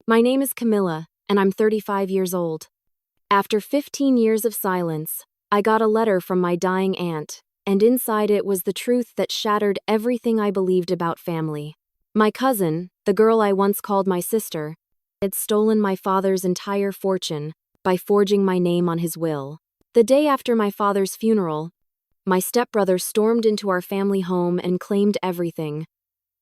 My name is Camilla, and I'm 35 years old. After 15 years of silence, I got a letter from my dying aunt, and inside it was the truth that shattered everything I believed about family. My cousin, the girl I once called my sister, had stolen my father's entire fortune by forging my name on his will. The day after my father's funeral, my stepbrother stormed into our family home and claimed everything,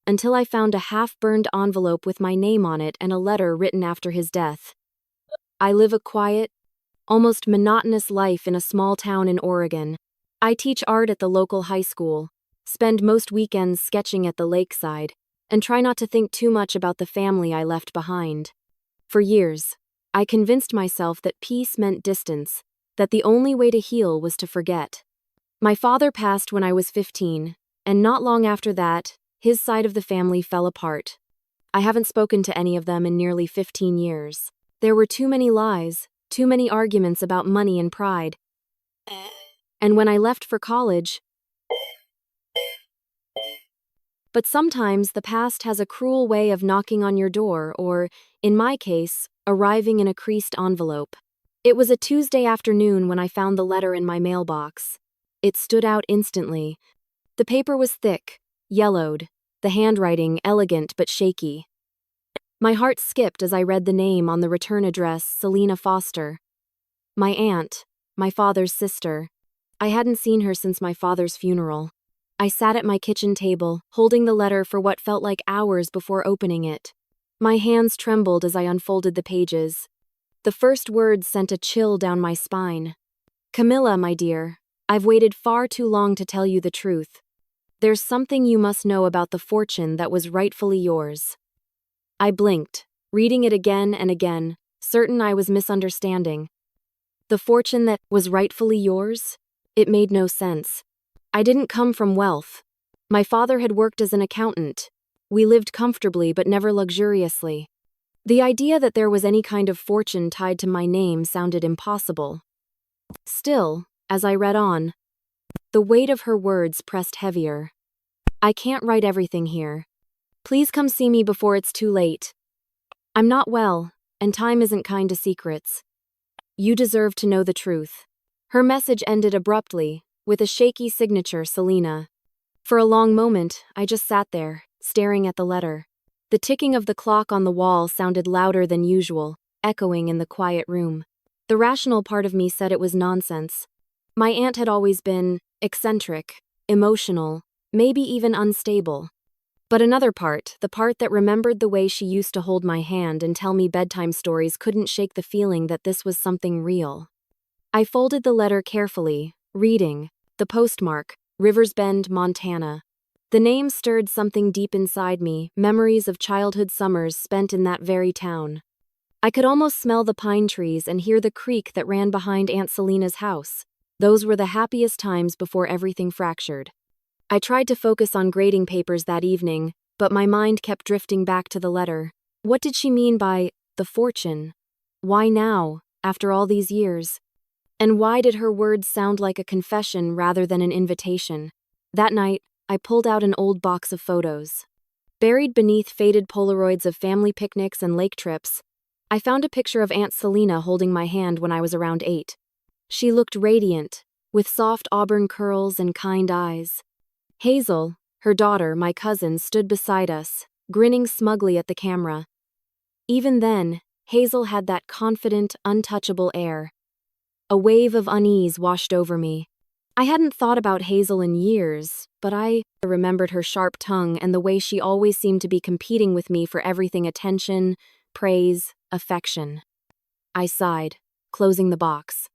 until I found a half-burned envelope with my name on it and a letter written after his death. I live a quiet, almost monotonous life in a small town in Oregon. I teach art at the local high school, spend most weekends sketching at the lakeside, and try not to think too much about the family I left behind. For years, I convinced myself that peace meant distance, that the only way to heal was to forget. My father passed when I was 15, and not long after that, his side of the family fell apart. I haven't spoken to any of them in nearly 15 years. There were too many lies, too many arguments about money and pride. And when I left for college, but sometimes the past has a cruel way of knocking on your door or, in my case, arriving in a creased envelope. It was a Tuesday afternoon when I found the letter in my mailbox. It stood out instantly. The paper was thick, yellowed, the handwriting elegant but shaky. My heart skipped as I read the name on the return address, Selena Foster. My aunt, my father's sister. I hadn't seen her since my father's funeral. I sat at my kitchen table, holding the letter for what felt like hours before opening it. My hands trembled as I unfolded the pages. The first words sent a chill down my spine. Camilla, my dear, I've waited far too long to tell you the truth. There's something you must know about the fortune that was rightfully yours. I blinked, reading it again and again, certain I was misunderstanding. The fortune that was rightfully yours? It made no sense. I didn't come from wealth. My father had worked as an accountant. We lived comfortably but never luxuriously. The idea that there was any kind of fortune tied to my name sounded impossible. Still, as I read on, the weight of her words pressed heavier. I can't write everything here. Please come see me before it's too late. I'm not well, and time isn't kind to secrets. You deserve to know the truth. Her message ended abruptly, with a shaky signature, Selena. For a long moment, I just sat there, staring at the letter. The ticking of the clock on the wall sounded louder than usual, echoing in the quiet room. The rational part of me said it was nonsense. My aunt had always been eccentric, emotional, maybe even unstable. But another part, the part that remembered the way she used to hold my hand and tell me bedtime stories, couldn't shake the feeling that this was something real. I folded the letter carefully, reading, the postmark, Rivers Bend, Montana. The name stirred something deep inside me, memories of childhood summers spent in that very town. I could almost smell the pine trees and hear the creek that ran behind Aunt Selena's house. Those were the happiest times before everything fractured. I tried to focus on grading papers that evening, but my mind kept drifting back to the letter. What did she mean by the fortune? Why now, after all these years? And why did her words sound like a confession rather than an invitation? That night, I pulled out an old box of photos. Buried beneath faded Polaroids of family picnics and lake trips, I found a picture of Aunt Selena holding my hand when I was around 8. She looked radiant, with soft auburn curls and kind eyes. Hazel, her daughter, my cousin, stood beside us, grinning smugly at the camera. Even then, Hazel had that confident, untouchable air. A wave of unease washed over me. I hadn't thought about Hazel in years, but I remembered her sharp tongue and the way she always seemed to be competing with me for everything: attention, praise, affection. I sighed, closing the box.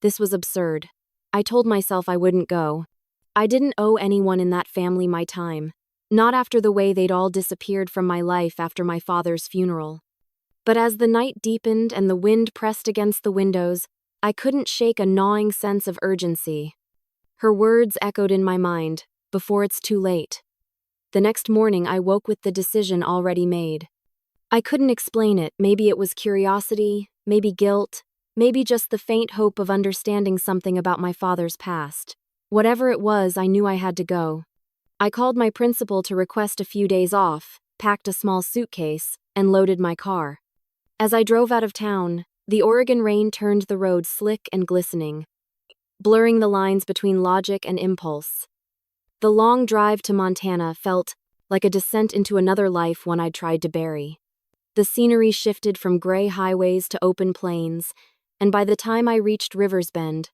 This was absurd. I told myself I wouldn't go. I didn't owe anyone in that family my time, not after the way they'd all disappeared from my life after my father's funeral. But as the night deepened and the wind pressed against the windows, I couldn't shake a gnawing sense of urgency. Her words echoed in my mind, before it's too late. The next morning I woke with the decision already made. I couldn't explain it. Maybe it was curiosity, maybe guilt, maybe just the faint hope of understanding something about my father's past. Whatever it was, I knew I had to go. I called my principal to request a few days off, packed a small suitcase, and loaded my car. As I drove out of town, the Oregon rain turned the road slick and glistening, blurring the lines between logic and impulse. The long drive to Montana felt like a descent into another life one I'd tried to bury. The scenery shifted from gray highways to open plains, and by the time I reached River's Bend,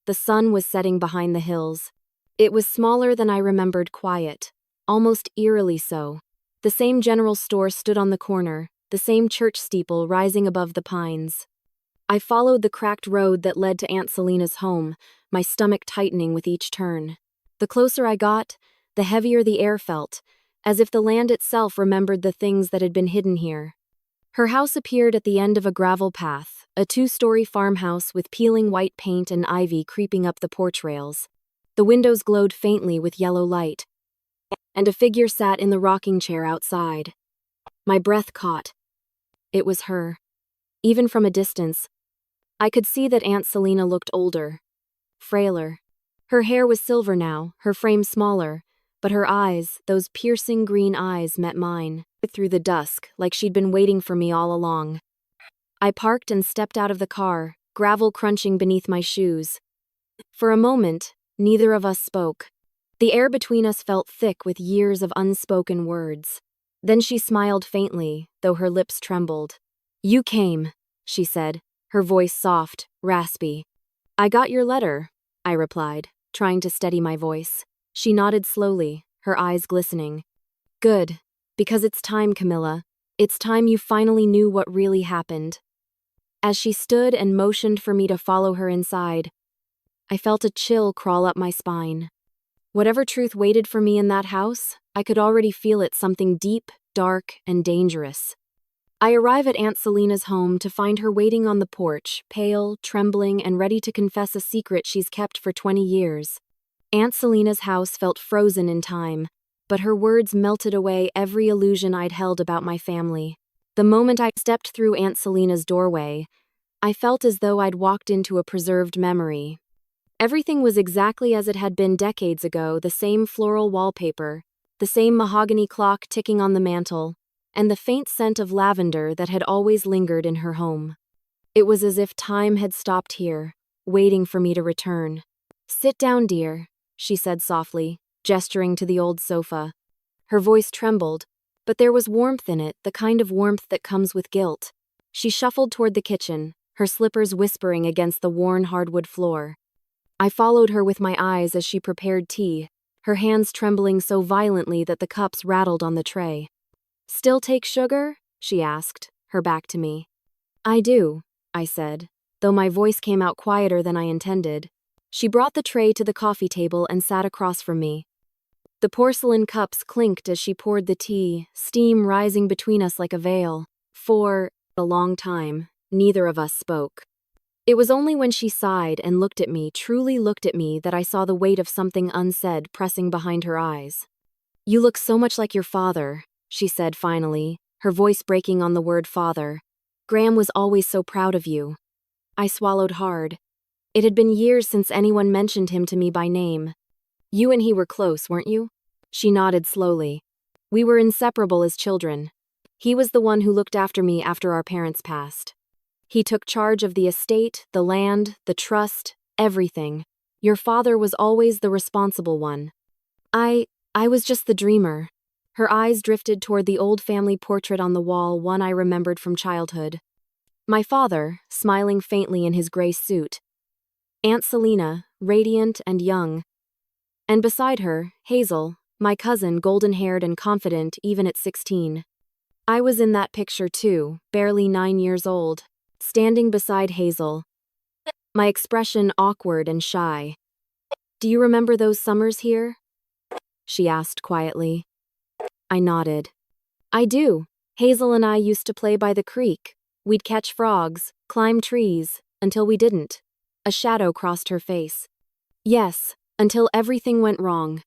the sun was setting behind the hills. It was smaller than I remembered, quiet, almost eerily so. The same general store stood on the corner, the same church steeple rising above the pines. I followed the cracked road that led to Aunt Selena's home, my stomach tightening with each turn. The closer I got, the heavier the air felt, as if the land itself remembered the things that had been hidden here. Her house appeared at the end of a gravel path, a two-story farmhouse with peeling white paint and ivy creeping up the porch rails. The windows glowed faintly with yellow light, and a figure sat in the rocking chair outside. My breath caught. It was her. Even from a distance, I could see that Aunt Selena looked older, frailer. Her hair was silver now, her frame smaller, but her eyes, those piercing green eyes, met mine through the dusk, like she'd been waiting for me all along. I parked and stepped out of the car, gravel crunching beneath my shoes. For a moment, neither of us spoke. The air between us felt thick with years of unspoken words. Then she smiled faintly, though her lips trembled. "You came," she said, her voice soft, raspy. "I got your letter," I replied, trying to steady my voice. She nodded slowly, her eyes glistening. "Good. Because it's time, Camilla. It's time you finally knew what really happened." As she stood and motioned for me to follow her inside, I felt a chill crawl up my spine. Whatever truth waited for me in that house, I could already feel it, something deep, dark, and dangerous. I arrive at Aunt Selena's home to find her waiting on the porch, pale, trembling, and ready to confess a secret she's kept for 20 years. Aunt Selena's house felt frozen in time, but her words melted away every illusion I'd held about my family. The moment I stepped through Aunt Selena's doorway, I felt as though I'd walked into a preserved memory. Everything was exactly as it had been decades ago, the same floral wallpaper, the same mahogany clock ticking on the mantel, and the faint scent of lavender that had always lingered in her home. It was as if time had stopped here, waiting for me to return. "Sit down, dear," she said softly, gesturing to the old sofa. Her voice trembled, but there was warmth in it, the kind of warmth that comes with guilt. She shuffled toward the kitchen, her slippers whispering against the worn hardwood floor. I followed her with my eyes as she prepared tea, her hands trembling so violently that the cups rattled on the tray. "Still take sugar?" she asked, her back to me. "I do," I said, though my voice came out quieter than I intended. She brought the tray to the coffee table and sat across from me. The porcelain cups clinked as she poured the tea, steam rising between us like a veil. For a long time, neither of us spoke. It was only when she sighed and looked at me, truly looked at me, that I saw the weight of something unsaid pressing behind her eyes. "You look so much like your father," she said finally, her voice breaking on the word father. "Graham was always so proud of you." I swallowed hard. It had been years since anyone mentioned him to me by name. "You and he were close, weren't you?" She nodded slowly. "We were inseparable as children. He was the one who looked after me after our parents passed. He took charge of the estate, the land, the trust, everything. Your father was always the responsible one. I was just the dreamer." Her eyes drifted toward the old family portrait on the wall, one I remembered from childhood. My father, smiling faintly in his gray suit. Aunt Selena, radiant and young. And beside her, Hazel, my cousin, golden-haired and confident even at 16. I was in that picture too, barely 9 years old, standing beside Hazel, my expression awkward and shy. "Do you remember those summers here?" she asked quietly. I nodded. "I do. Hazel and I used to play by the creek. We'd catch frogs, climb trees, until we didn't." A shadow crossed her face. "Yes, until everything went wrong."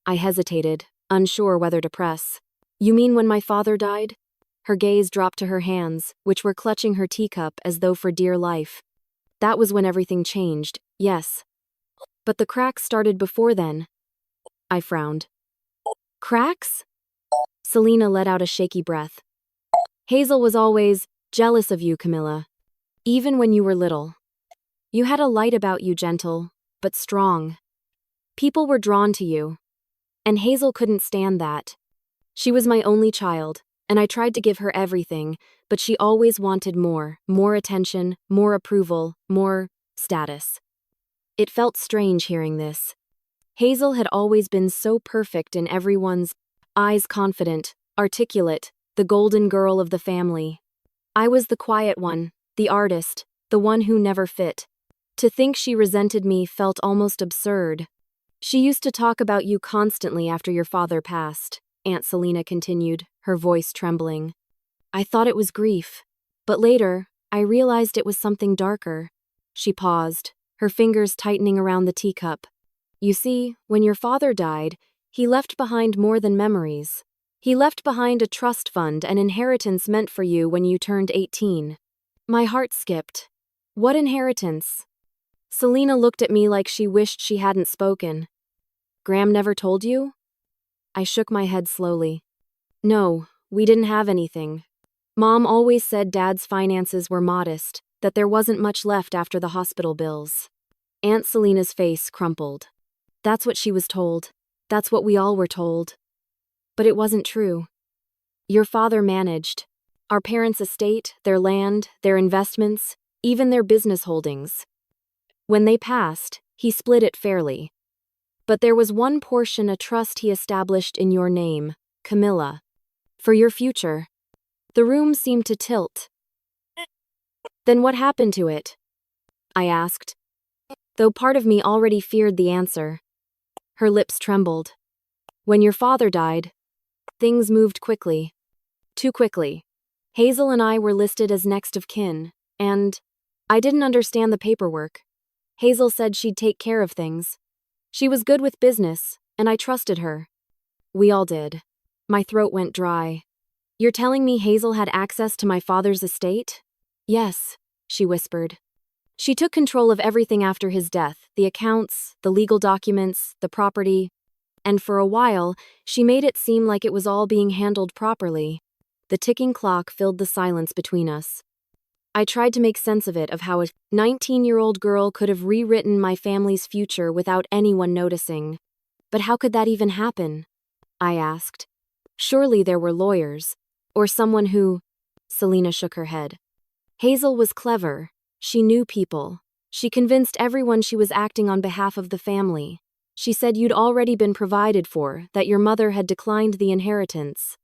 I hesitated, unsure whether to press. "You mean when my father died?" Her gaze dropped to her hands, which were clutching her teacup as though for dear life. "That was when everything changed, yes. But the cracks started before then." I frowned. "Cracks?" Selena let out a shaky breath. "Hazel was always, Jealous of you, Camilla. Even when you were little. You had a light about you, gentle, but strong. People were drawn to you. And Hazel couldn't stand that. She was my only child, and I tried to give her everything, but she always wanted more attention, more approval, more status. It felt strange hearing this. Hazel had always been so perfect in everyone's eyes, confident, articulate, the golden girl of the family. I was the quiet one, the artist, the one who never fit. To think she resented me felt almost absurd. She used to talk about you constantly after your father passed, Aunt Selina continued, her voice trembling. I thought it was grief, but later, I realized it was something darker. She paused, her fingers tightening around the teacup. You see, when your father died, he left behind more than memories. He left behind a trust fund and inheritance meant for you when you turned 18. My heart skipped. What inheritance? Selina looked at me like she wished she hadn't spoken. Graham never told you? I shook my head slowly. No, we didn't have anything. Mom always said Dad's finances were modest, that there wasn't much left after the hospital bills. Aunt Selina's face crumpled. That's what she was told. That's what we all were told. But it wasn't true. Your father managed our parents' estate, their land, their investments, even their business holdings. When they passed, he split it fairly. But there was one portion, a trust he established in your name, Camilla. For your future. The room seemed to tilt. Then what happened to it? I asked, though part of me already feared the answer. Her lips trembled. When your father died, things moved quickly. Too quickly. Hazel and I were listed as next of kin, and I didn't understand the paperwork. Hazel said she'd take care of things. She was good with business, and I trusted her. We all did. My throat went dry. You're telling me Hazel had access to my father's estate? Yes, she whispered. She took control of everything after his death, the accounts, the legal documents, the property, and for a while, she made it seem like it was all being handled properly. The ticking clock filled the silence between us. I tried to make sense of it, of how a 19-year-old girl could have rewritten my family's future without anyone noticing. But how could that even happen? I asked. Surely there were lawyers. Or someone who… Selina shook her head. Hazel was clever. She knew people. She convinced everyone she was acting on behalf of the family. She said you'd already been provided for, that your mother had declined the inheritance.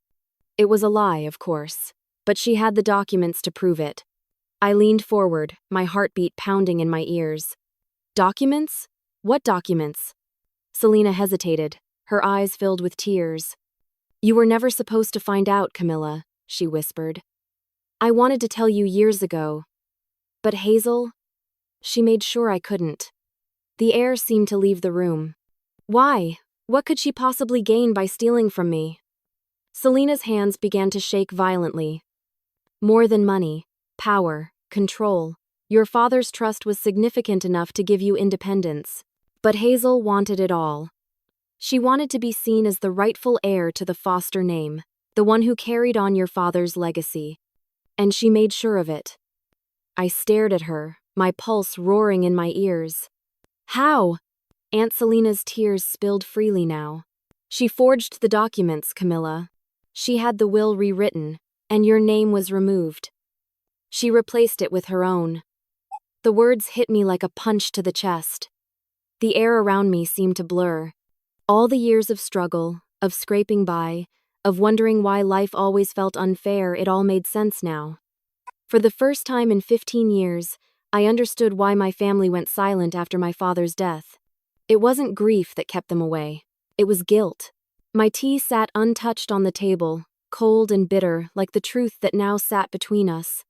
It was a lie, of course, but she had the documents to prove it. I leaned forward, my heartbeat pounding in my ears. Documents? What documents? Selina hesitated, her eyes filled with tears. You were never supposed to find out, Camilla, she whispered. I wanted to tell you years ago. But Hazel? She made sure I couldn't. The air seemed to leave the room. Why? What could she possibly gain by stealing from me? Selina's hands began to shake violently. More than money, power, control. Your father's trust was significant enough to give you independence. But Hazel wanted it all. She wanted to be seen as the rightful heir to the Foster name, the one who carried on your father's legacy. And she made sure of it. I stared at her, my pulse roaring in my ears. How? Aunt Selina's tears spilled freely now. She forged the documents, Camilla. She had the will rewritten, and your name was removed. She replaced it with her own. The words hit me like a punch to the chest. The air around me seemed to blur. All the years of struggle, of scraping by, of wondering why life always felt unfair, it all made sense now. For the first time in 15 years, I understood why my family went silent after my father's death. It wasn't grief that kept them away. It was guilt. My tea sat untouched on the table, cold and bitter, like the truth that now sat between us.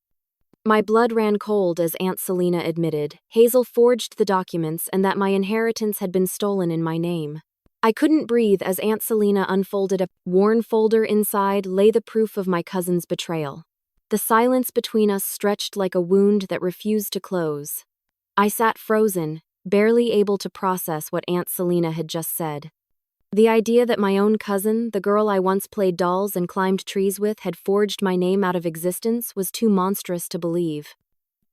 My blood ran cold as Aunt Selina admitted Hazel forged the documents and that my inheritance had been stolen in my name. I couldn't breathe as Aunt Selina unfolded a worn folder. Inside lay the proof of my cousin's betrayal. The silence between us stretched like a wound that refused to close. I sat frozen, barely able to process what Aunt Selina had just said. The idea that my own cousin, the girl I once played dolls and climbed trees with, had forged my name out of existence was too monstrous to believe.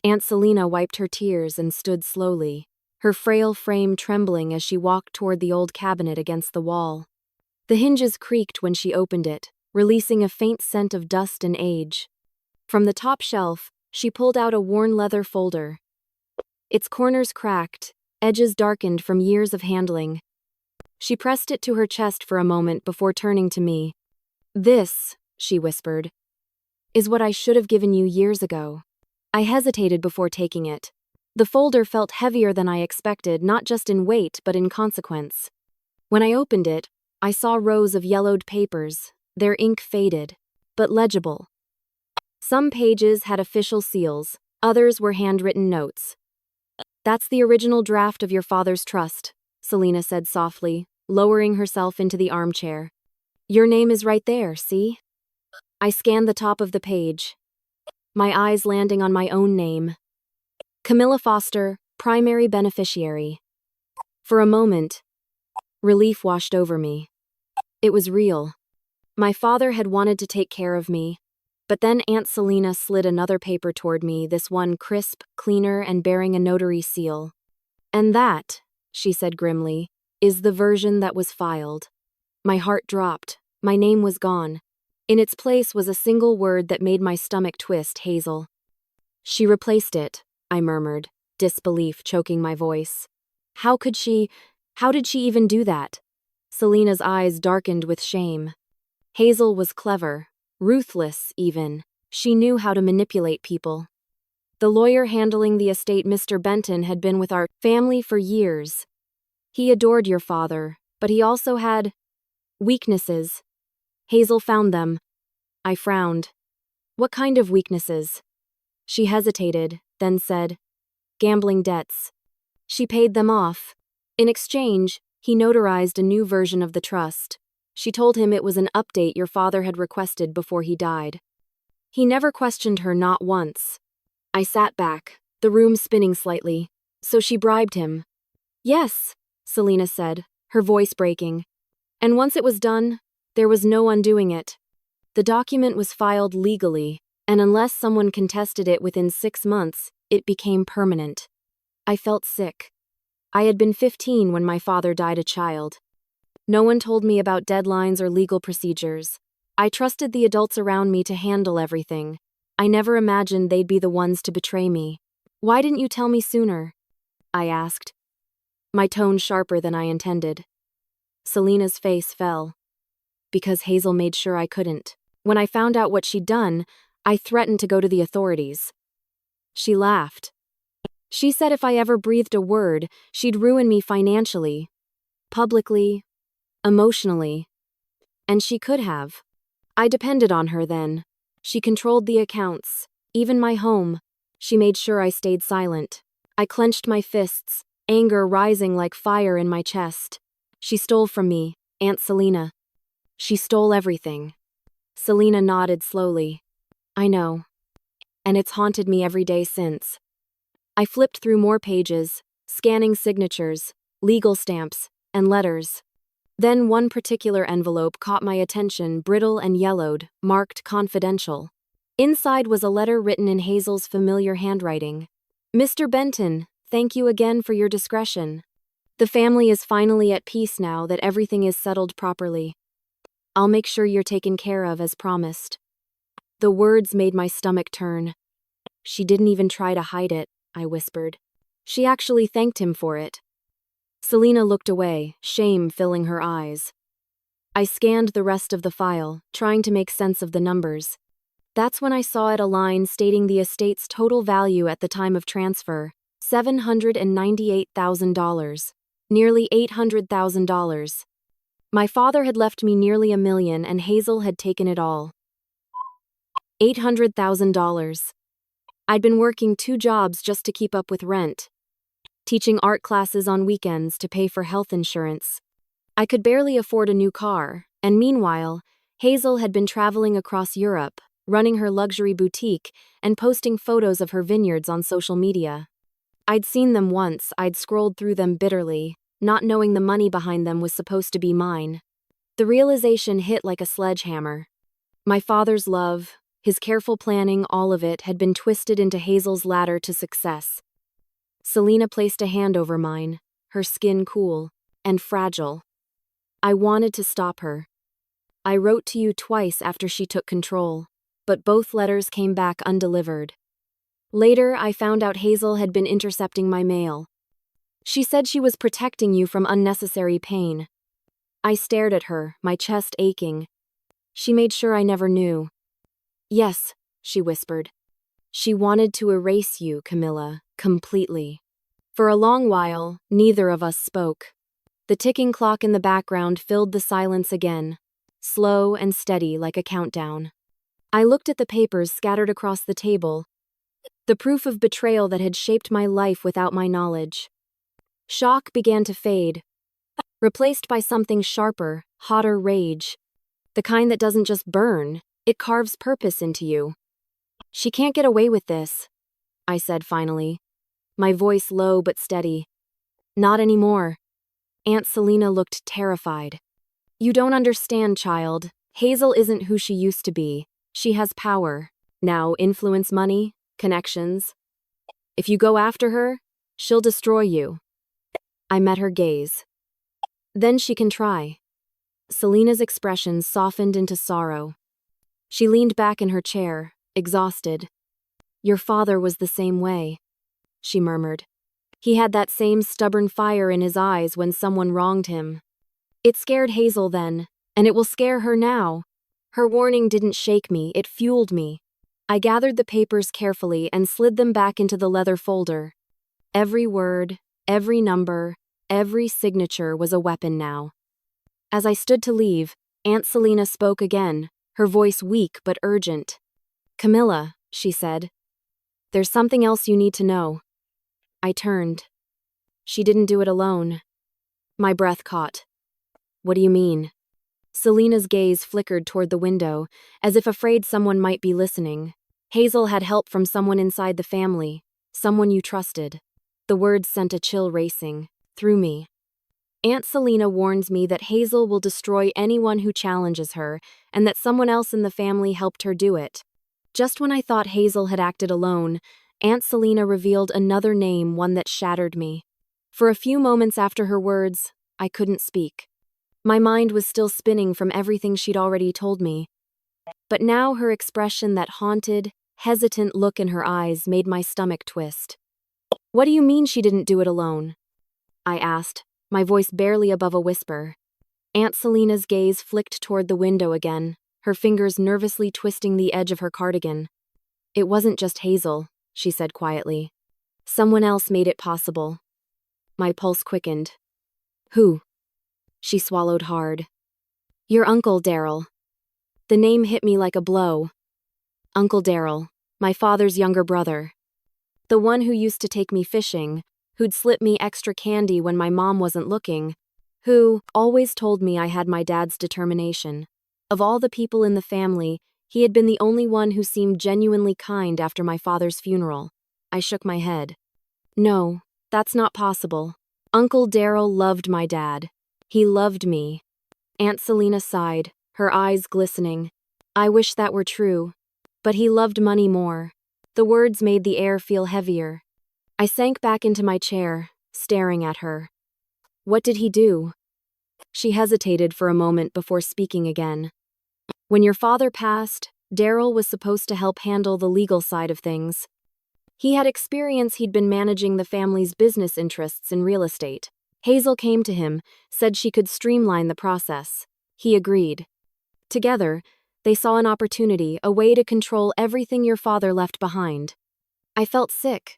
Aunt Selina wiped her tears and stood slowly, her frail frame trembling as she walked toward the old cabinet against the wall. The hinges creaked when she opened it, releasing a faint scent of dust and age. From the top shelf, she pulled out a worn leather folder. Its corners cracked, edges darkened from years of handling. She pressed it to her chest for a moment before turning to me. "This," she whispered, "is what I should have given you years ago." I hesitated before taking it. The folder felt heavier than I expected, not just in weight but in consequence. When I opened it, I saw rows of yellowed papers, their ink faded, but legible. Some pages had official seals, others were handwritten notes. "That's the original draft of your father's trust," Selina said softly, lowering herself into the armchair. "Your name is right there, see?" I scanned the top of the page, my eyes landing on my own name. Camilla Foster, primary beneficiary. For a moment, relief washed over me. It was real. My father had wanted to take care of me, but then Aunt Selina slid another paper toward me, this one crisp, cleaner, and bearing a notary seal. "And that," she said grimly, "is the version that was filed." My heart dropped. My name was gone. In its place was a single word that made my stomach twist: Hazel. "She replaced it," I murmured, disbelief choking my voice. How did she even do that?" Selina's eyes darkened with shame. "Hazel was clever, ruthless even. She knew how to manipulate people. The lawyer handling the estate, Mr. Benton, had been with our family for years. He adored your father, but he also had weaknesses. Hazel found them." I frowned. "What kind of weaknesses?" She hesitated, then said, "Gambling debts. She paid them off. In exchange, he notarized a new version of the trust. She told him it was an update your father had requested before he died. He never questioned her, not once." I sat back, the room spinning slightly. "So she bribed him?" "Yes," Selina said, her voice breaking. "And once it was done, there was no undoing it. The document was filed legally, and unless someone contested it within 6 months, it became permanent." I felt sick. I had been 15 when my father died a child. No one told me about deadlines or legal procedures. I trusted the adults around me to handle everything. I never imagined they'd be the ones to betray me. "Why didn't you tell me sooner?" I asked, my tone sharper than I intended. Selina's face fell. "Because Hazel made sure I couldn't. When I found out what she'd done, I threatened to go to the authorities." She laughed. "She said if I ever breathed a word, she'd ruin me financially, publicly, emotionally. And she could have. I depended on her then. She controlled the accounts, even my home. She made sure I stayed silent." I clenched my fists, anger rising like fire in my chest. "She stole from me, Aunt Selina. She stole everything." Selina nodded slowly. "I know. And it's haunted me every day since." I flipped through more pages, scanning signatures, legal stamps, and letters. Then one particular envelope caught my attention, brittle and yellowed, marked confidential. Inside was a letter written in Hazel's familiar handwriting. "Mr. Benton, thank you again for your discretion. The family is finally at peace now that everything is settled properly. I'll make sure you're taken care of as promised." The words made my stomach turn. "She didn't even try to hide it," I whispered. "She actually thanked him for it." Selina looked away, shame filling her eyes. I scanned the rest of the file, trying to make sense of the numbers. That's when I saw it a line stating the estate's total value at the time of transfer, $798,000, nearly $800,000. My father had left me nearly $1 million and Hazel had taken it all. $800,000. I'd been working 2 jobs just to keep up with rent, teaching art classes on weekends to pay for health insurance. I could barely afford a new car, and meanwhile, Hazel had been traveling across Europe, running her luxury boutique, and posting photos of her vineyards on social media. I'd seen them once, I'd scrolled through them bitterly, not knowing the money behind them was supposed to be mine. The realization hit like a sledgehammer. My father's love, his careful planning, all of it had been twisted into Hazel's ladder to success. Selena placed a hand over mine, her skin cool and fragile. I wanted to stop her. I wrote to you twice after she took control, but both letters came back undelivered. Later, I found out Hazel had been intercepting my mail. She said she was protecting you from unnecessary pain. I stared at her, my chest aching. She made sure I never knew. Yes, she whispered. She wanted to erase you, Camilla, completely. For a long while, neither of us spoke. The ticking clock in the background filled the silence again, slow and steady like a countdown. I looked at the papers scattered across the table, the proof of betrayal that had shaped my life without my knowledge. Shock began to fade, replaced by something sharper, hotter rage. The kind that doesn't just burn, it carves purpose into you. She can't get away with this, I said finally, my voice low but steady. Not anymore. Aunt Selena looked terrified. You don't understand, child. Hazel isn't who she used to be. She has power. Now, influence, money, connections. If you go after her, she'll destroy you. I met her gaze. Then she can try. Selena's expression softened into sorrow. She leaned back in her chair, exhausted. Your father was the same way, she murmured. He had that same stubborn fire in his eyes when someone wronged him. It scared Hazel then, and it will scare her now. Her warning didn't shake me, it fueled me. I gathered the papers carefully and slid them back into the leather folder. Every word, every number, every signature was a weapon now. As I stood to leave, Aunt Selena spoke again, her voice weak but urgent. Camilla, she said. There's something else you need to know. I turned. She didn't do it alone. My breath caught. What do you mean? Selena's gaze flickered toward the window, as if afraid someone might be listening. Hazel had help from someone inside the family, someone you trusted. The words sent a chill racing through me. Aunt Selena warns me that Hazel will destroy anyone who challenges her, and that someone else in the family helped her do it. Just when I thought Hazel had acted alone, Aunt Selena revealed another name, one that shattered me. For a few moments after her words, I couldn't speak. My mind was still spinning from everything she'd already told me. But now her expression, that haunted, hesitant look in her eyes, made my stomach twist. What do you mean she didn't do it alone? I asked, my voice barely above a whisper. Aunt Selena's gaze flicked toward the window again, her fingers nervously twisting the edge of her cardigan. It wasn't just Hazel, she said quietly. Someone else made it possible. My pulse quickened. Who? She swallowed hard. Your uncle, Daryl. The name hit me like a blow. Uncle Daryl, my father's younger brother. The one who used to take me fishing, who'd slip me extra candy when my mom wasn't looking, who always told me I had my dad's determination. Of all the people in the family, he had been the only one who seemed genuinely kind after my father's funeral. I shook my head. No, that's not possible. Uncle Daryl loved my dad. He loved me. Aunt Selena sighed, her eyes glistening. I wish that were true. But he loved money more. The words made the air feel heavier. I sank back into my chair, staring at her. What did he do? She hesitated for a moment before speaking again. When your father passed, Daryl was supposed to help handle the legal side of things. He had experience. He'd been managing the family's business interests in real estate. Hazel came to him, said she could streamline the process. He agreed. Together, they saw an opportunity, a way to control everything your father left behind. I felt sick.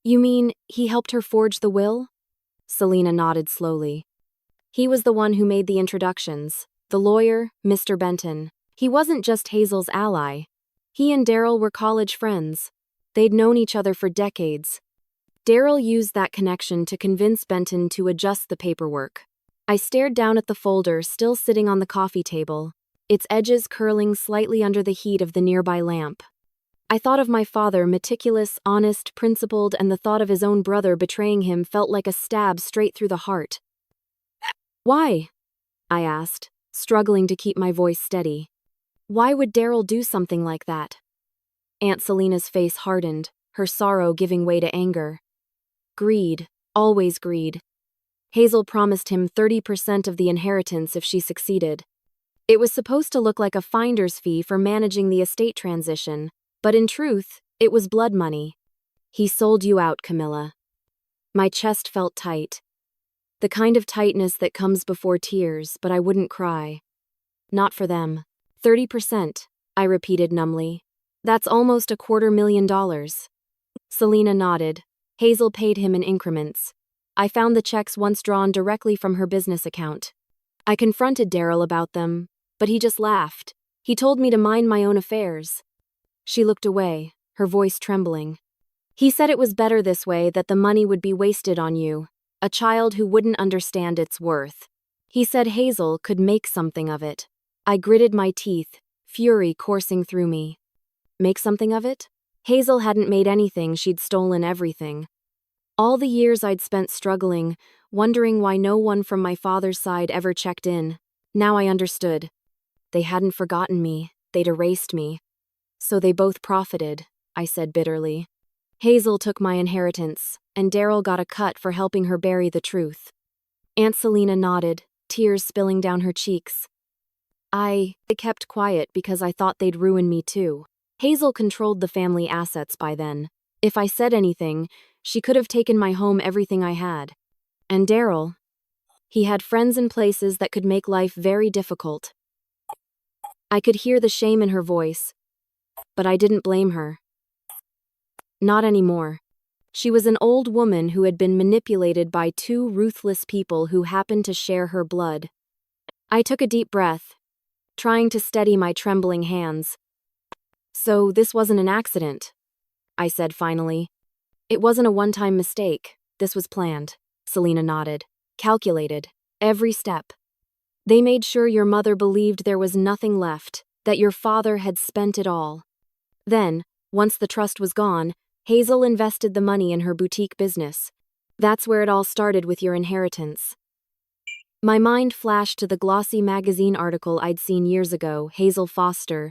You mean he helped her forge the will? Selena nodded slowly. He was the one who made the introductions. The lawyer, Mr. Benton. He wasn't just Hazel's ally. He and Daryl were college friends. They'd known each other for decades. Daryl used that connection to convince Benton to adjust the paperwork. I stared down at the folder still sitting on the coffee table, its edges curling slightly under the heat of the nearby lamp. I thought of my father, meticulous, honest, principled, and the thought of his own brother betraying him felt like a stab straight through the heart. Why? I asked, struggling to keep my voice steady. Why would Daryl do something like that? Aunt Selena's face hardened, her sorrow giving way to anger. Greed, always greed. Hazel promised him 30% of the inheritance if she succeeded. It was supposed to look like a finder's fee for managing the estate transition, but in truth, it was blood money. He sold you out, Camilla. My chest felt tight. The kind of tightness that comes before tears, but I wouldn't cry. Not for them. 30%, I repeated numbly. That's almost $250,000. Selena nodded. Hazel paid him in increments. I found the checks once drawn directly from her business account. I confronted Daryl about them, but he just laughed. He told me to mind my own affairs. She looked away, her voice trembling. He said it was better this way, that the money would be wasted on you, a child who wouldn't understand its worth. He said Hazel could make something of it. I gritted my teeth, fury coursing through me. Make something of it? Hazel hadn't made anything, she'd stolen everything. All the years I'd spent struggling, wondering why no one from my father's side ever checked in. Now I understood. They hadn't forgotten me, they'd erased me. So they both profited, I said bitterly. Hazel took my inheritance, and Daryl got a cut for helping her bury the truth. Aunt Selena nodded, tears spilling down her cheeks. I kept quiet because I thought they'd ruin me too. Hazel controlled the family assets by then. If I said anything, she could have taken my home, everything I had. And Daryl, he had friends in places that could make life very difficult. I could hear the shame in her voice, but I didn't blame her. Not anymore. She was an old woman who had been manipulated by two ruthless people who happened to share her blood. I took a deep breath, trying to steady my trembling hands. So this wasn't an accident, I said finally. It wasn't a one-time mistake. This was planned. Selena nodded. Calculated. Every step. They made sure your mother believed there was nothing left, that your father had spent it all. Then, once the trust was gone, Hazel invested the money in her boutique business. That's where it all started with your inheritance. My mind flashed to the glossy magazine article I'd seen years ago, Hazel Foster,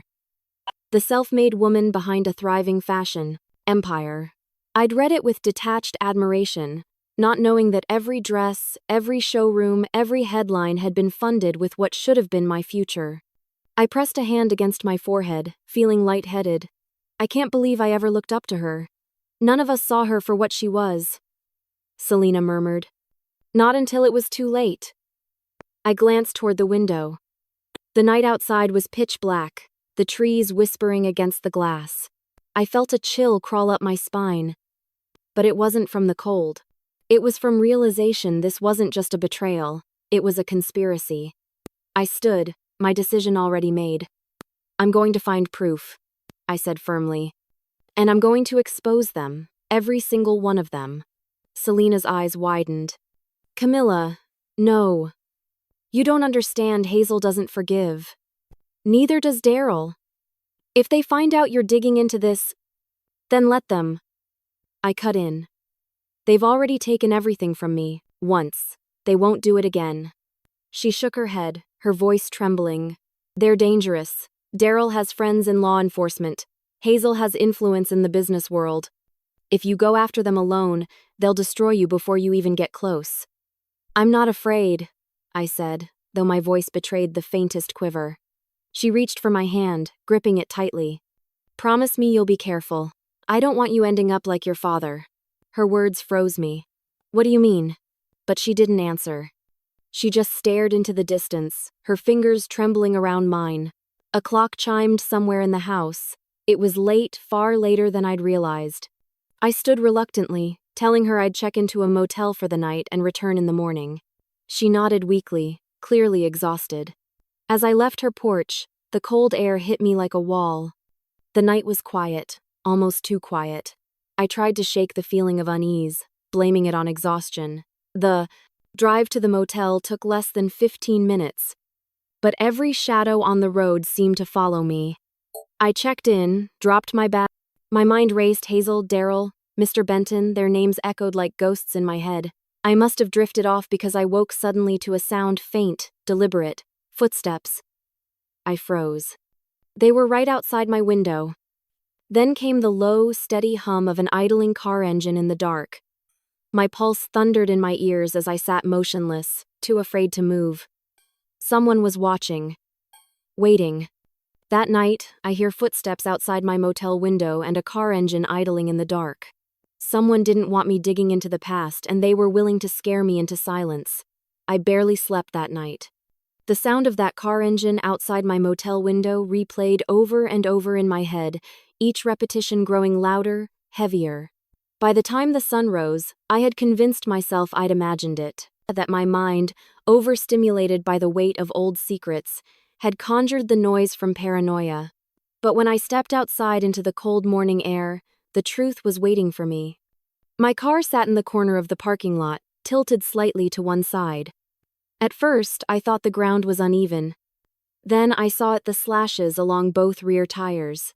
the self-made woman behind a thriving fashion empire. I'd read it with detached admiration, not knowing that every dress, every showroom, every headline had been funded with what should have been my future. I pressed a hand against my forehead, feeling lightheaded. I can't believe I ever looked up to her. None of us saw her for what she was. Selena murmured. Not until it was too late. I glanced toward the window. The night outside was pitch black, the trees whispering against the glass. I felt a chill crawl up my spine. But it wasn't from the cold. It was from realization this wasn't just a betrayal, it was a conspiracy. I stood, my decision already made. I'm going to find proof, I said firmly. And I'm going to expose them, every single one of them. Selena's eyes widened. Camilla, no. You don't understand, Hazel doesn't forgive. Neither does Daryl. If they find out you're digging into this, then let them. I cut in. They've already taken everything from me, once. They won't do it again. She shook her head, her voice trembling. They're dangerous. Daryl has friends in law enforcement. Hazel has influence in the business world. If you go after them alone, they'll destroy you before you even get close. I'm not afraid, I said, though my voice betrayed the faintest quiver. She reached for my hand, gripping it tightly. Promise me you'll be careful. I don't want you ending up like your father. Her words froze me. What do you mean? But she didn't answer. She just stared into the distance, her fingers trembling around mine. A clock chimed somewhere in the house. It was late, far later than I'd realized. I stood reluctantly, telling her I'd check into a motel for the night and return in the morning. She nodded weakly, clearly exhausted. As I left her porch, the cold air hit me like a wall. The night was quiet, almost too quiet. I tried to shake the feeling of unease, blaming it on exhaustion. The drive to the motel took less than 15 minutes. But every shadow on the road seemed to follow me. I checked in, dropped my bag. My mind raced. Hazel, Daryl, Mr. Benton, their names echoed like ghosts in my head. I must have drifted off because I woke suddenly to a sound faint, deliberate. Footsteps. I froze. They were right outside my window. Then came the low, steady hum of an idling car engine in the dark. My pulse thundered in my ears as I sat motionless, too afraid to move. Someone was watching. Waiting. That night, I hear footsteps outside my motel window and a car engine idling in the dark. Someone didn't want me digging into the past, and they were willing to scare me into silence. I barely slept that night. The sound of that car engine outside my motel window replayed over and over in my head, each repetition growing louder, heavier. By the time the sun rose, I had convinced myself I'd imagined it, that my mind, overstimulated by the weight of old secrets, had conjured the noise from paranoia. But when I stepped outside into the cold morning air, the truth was waiting for me. My car sat in the corner of the parking lot, tilted slightly to one side. At first, I thought the ground was uneven. Then I saw the slashes along both rear tires.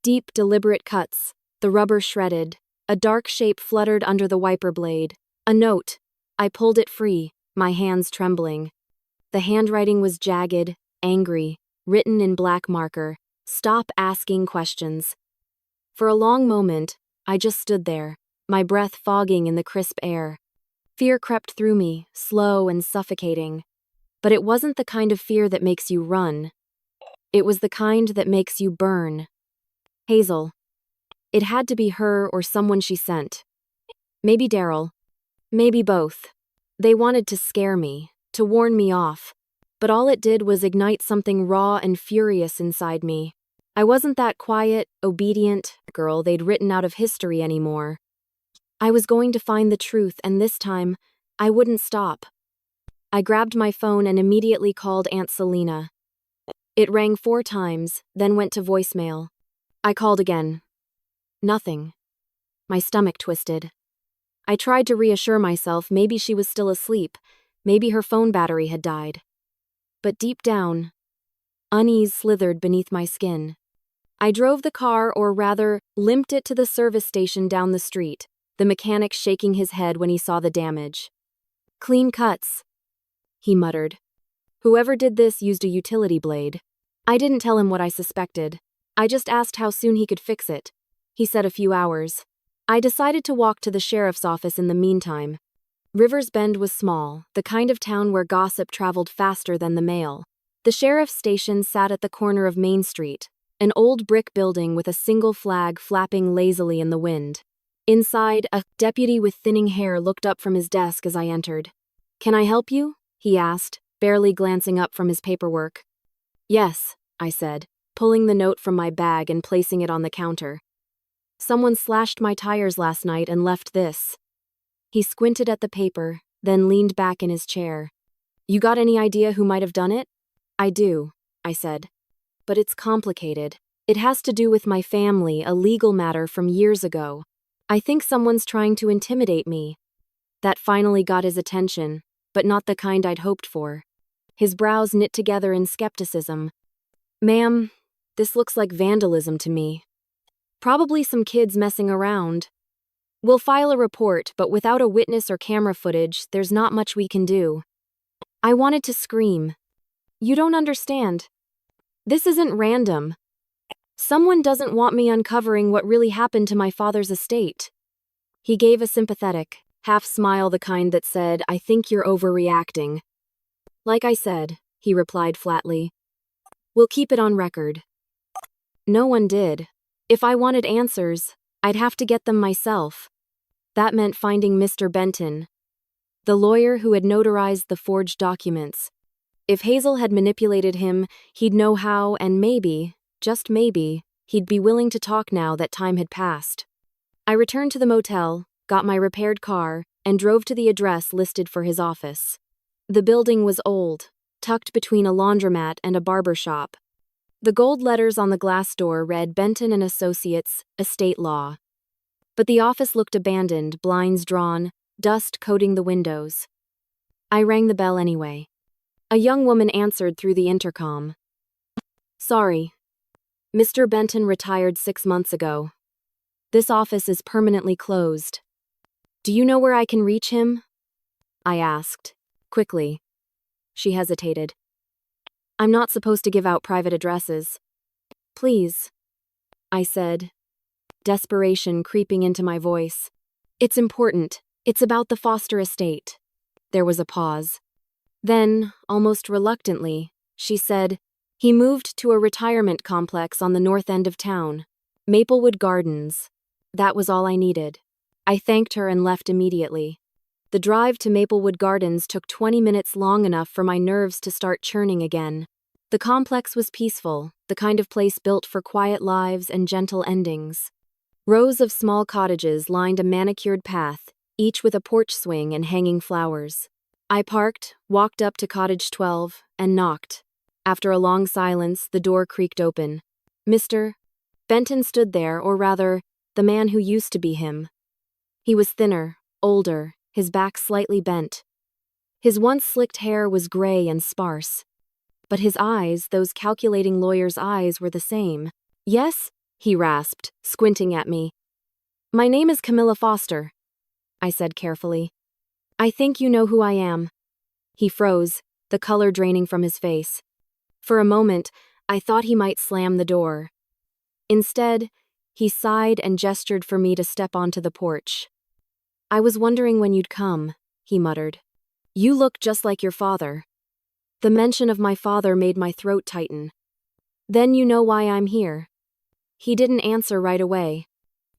Deep, deliberate cuts, the rubber shredded, a dark shape fluttered under the wiper blade. A note. I pulled it free, my hands trembling. The handwriting was jagged, angry, written in black marker. Stop asking questions. For a long moment, I just stood there, my breath fogging in the crisp air. Fear crept through me, slow and suffocating. But it wasn't the kind of fear that makes you run. It was the kind that makes you burn. Hazel. It had to be her or someone she sent. Maybe Daryl. Maybe both. They wanted to scare me, to warn me off. But all it did was ignite something raw and furious inside me. I wasn't that quiet, obedient girl they'd written out of history anymore. I was going to find the truth, and this time, I wouldn't stop. I grabbed my phone and immediately called Aunt Selena. It rang 4 times, then went to voicemail. I called again. Nothing. My stomach twisted. I tried to reassure myself maybe she was still asleep, maybe her phone battery had died. But deep down, unease slithered beneath my skin. I drove the car, or rather, limped it to the service station down the street, the mechanic shaking his head when he saw the damage. Clean cuts, he muttered. Whoever did this used a utility blade. I didn't tell him what I suspected. I just asked how soon he could fix it. He said a few hours. I decided to walk to the sheriff's office in the meantime. Rivers Bend was small, the kind of town where gossip traveled faster than the mail. The sheriff's station sat at the corner of Main Street, an old brick building with a single flag flapping lazily in the wind. Inside, a deputy with thinning hair looked up from his desk as I entered. "Can I help you?" he asked, barely glancing up from his paperwork. "Yes," I said, pulling the note from my bag and placing it on the counter. "Someone slashed my tires last night and left this." He squinted at the paper, then leaned back in his chair. "You got any idea who might have done it?" "I do," I said. "But it's complicated. It has to do with my family, a legal matter from years ago. I think someone's trying to intimidate me." That finally got his attention, but not the kind I'd hoped for. His brows knit together in skepticism. "Ma'am, this looks like vandalism to me. Probably some kids messing around. We'll file a report, but without a witness or camera footage, there's not much we can do." I wanted to scream. "You don't understand. This isn't random. Someone doesn't want me uncovering what really happened to my father's estate." He gave a sympathetic, half smile, the kind that said, "I think you're overreacting." "Like I said," he replied flatly, "we'll keep it on record." No one did. If I wanted answers, I'd have to get them myself. That meant finding Mr. Benton, the lawyer who had notarized the forged documents. If Hazel had manipulated him, he'd know how, and maybe, just maybe, he'd be willing to talk now that time had passed. I returned to the motel, got my repaired car, and drove to the address listed for his office. The building was old, tucked between a laundromat and a barber shop. The gold letters on the glass door read Benton and Associates, Estate Law. But the office looked abandoned, blinds drawn, dust coating the windows. I rang the bell anyway. A young woman answered through the intercom. "Sorry. Mr. Benton retired 6 months ago. This office is permanently closed. Do you know where I can reach him?" I asked. Quickly. She hesitated. I'm not supposed to give out private addresses. Please, I said, desperation creeping into my voice. It's important. It's about the Foster estate. There was a pause. Then, almost reluctantly, she said, he moved to a retirement complex on the north end of town. Maplewood Gardens. That was all I needed. I thanked her and left immediately. The drive to Maplewood Gardens took 20 minutes long enough for my nerves to start churning again. The complex was peaceful, the kind of place built for quiet lives and gentle endings. Rows of small cottages lined a manicured path, each with a porch swing and hanging flowers. I parked, walked up to cottage 12, and knocked. After a long silence, the door creaked open. Mr. Benton stood there, or rather, the man who used to be him. He was thinner, older, his back slightly bent. His once slicked hair was gray and sparse. But his eyes, those calculating lawyer's eyes, were the same. Yes, he rasped, squinting at me. My name is Camilla Foster, I said carefully. I think you know who I am. He froze, the color draining from his face. For a moment, I thought he might slam the door. Instead, he sighed and gestured for me to step onto the porch. I was wondering when you'd come, he muttered. You look just like your father. The mention of my father made my throat tighten. Then you know why I'm here. He didn't answer right away.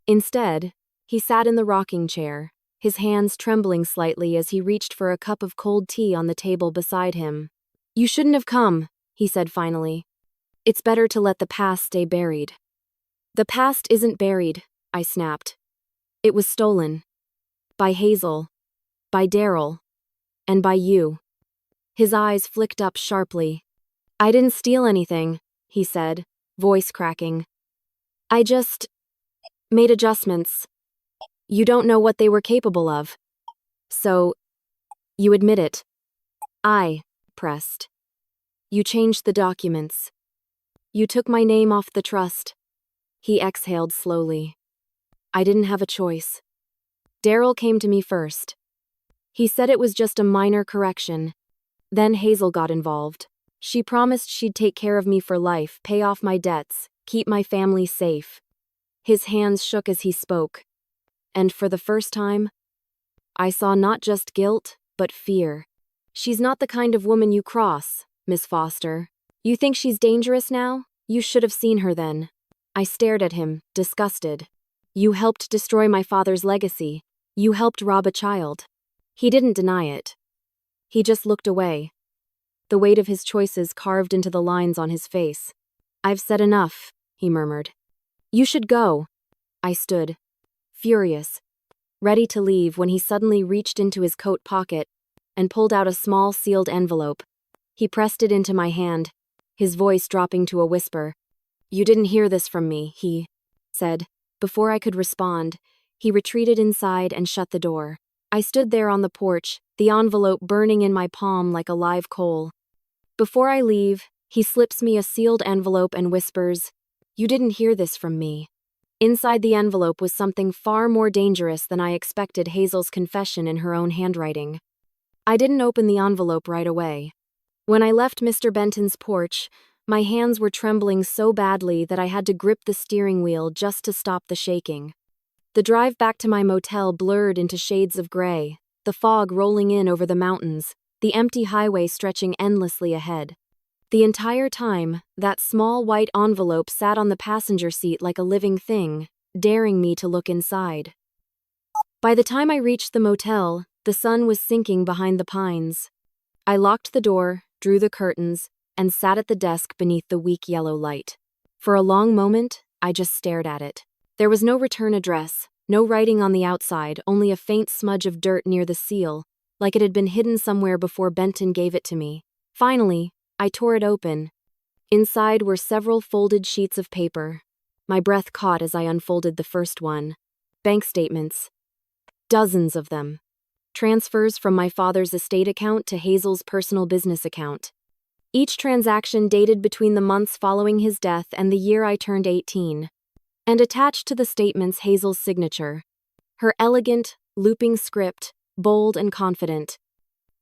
Instead, he sat in the rocking chair, his hands trembling slightly as he reached for a cup of cold tea on the table beside him. You shouldn't have come, he said finally. It's better to let the past stay buried. The past isn't buried, I snapped. It was stolen. By Hazel. By Daryl. And by you. His eyes flicked up sharply. I didn't steal anything, he said, voice cracking. I just made adjustments. You don't know what they were capable of. So, you admit it. I pressed. You changed the documents. You took my name off the trust. He exhaled slowly. I didn't have a choice. Daryl came to me first. He said it was just a minor correction. Then Hazel got involved. She promised she'd take care of me for life, pay off my debts, keep my family safe. His hands shook as he spoke. And for the first time, I saw not just guilt, but fear. She's not the kind of woman you cross, Miss Foster. You think she's dangerous now? You should have seen her then. I stared at him, disgusted. You helped destroy my father's legacy. You helped rob a child. He didn't deny it. He just looked away. The weight of his choices carved into the lines on his face. I've said enough, he murmured. You should go. I stood, furious, ready to leave when he suddenly reached into his coat pocket and pulled out a small sealed envelope. He pressed it into my hand, his voice dropping to a whisper. You didn't hear this from me, he said. Before I could respond, he retreated inside and shut the door. I stood there on the porch, the envelope burning in my palm like a live coal. Before I leave, he slips me a sealed envelope and whispers, You didn't hear this from me. Inside the envelope was something far more dangerous than I expected. Hazel's confession in her own handwriting. I didn't open the envelope right away. When I left Mr. Benton's porch, my hands were trembling so badly that I had to grip the steering wheel just to stop the shaking. The drive back to my motel blurred into shades of gray, the fog rolling in over the mountains, the empty highway stretching endlessly ahead. The entire time, that small white envelope sat on the passenger seat like a living thing, daring me to look inside. By the time I reached the motel, the sun was sinking behind the pines. I locked the door, drew the curtains, and sat at the desk beneath the weak yellow light. For a long moment, I just stared at it. There was no return address, no writing on the outside, only a faint smudge of dirt near the seal, like it had been hidden somewhere before Benton gave it to me. Finally, I tore it open. Inside were several folded sheets of paper. My breath caught as I unfolded the first one. Bank statements. Dozens of them. Transfers from my father's estate account to Hazel's personal business account. Each transaction dated between the months following his death and the year I turned 18. And attached to the statements Hazel's signature. Her elegant, looping script, bold and confident.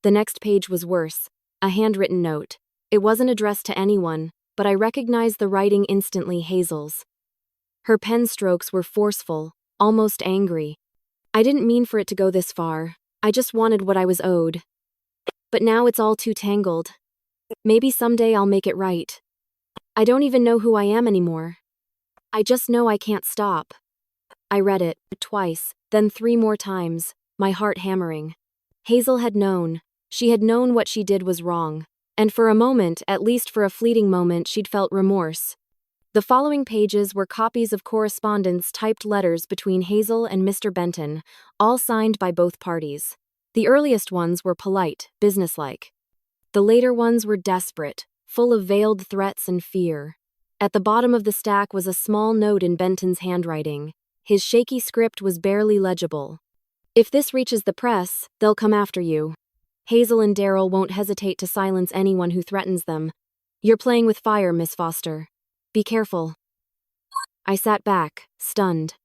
The next page was worse. A handwritten note. It wasn't addressed to anyone, but I recognized the writing instantly. Hazel's. Her pen strokes were forceful, almost angry. I didn't mean for it to go this far. I just wanted what I was owed. But now it's all too tangled. Maybe someday I'll make it right. I don't even know who I am anymore. I just know I can't stop. I read it twice, then 3 more times, my heart hammering. Hazel had known. She had known what she did was wrong. And for a moment, at least for a fleeting moment, she'd felt remorse. The following pages were copies of correspondence, typed letters between Hazel and Mr. Benton, all signed by both parties. The earliest ones were polite, businesslike. The later ones were desperate, full of veiled threats and fear. At the bottom of the stack was a small note in Benton's handwriting. His shaky script was barely legible. If this reaches the press, they'll come after you. Hazel and Daryl won't hesitate to silence anyone who threatens them. You're playing with fire, Miss Foster. Be careful. I sat back, stunned.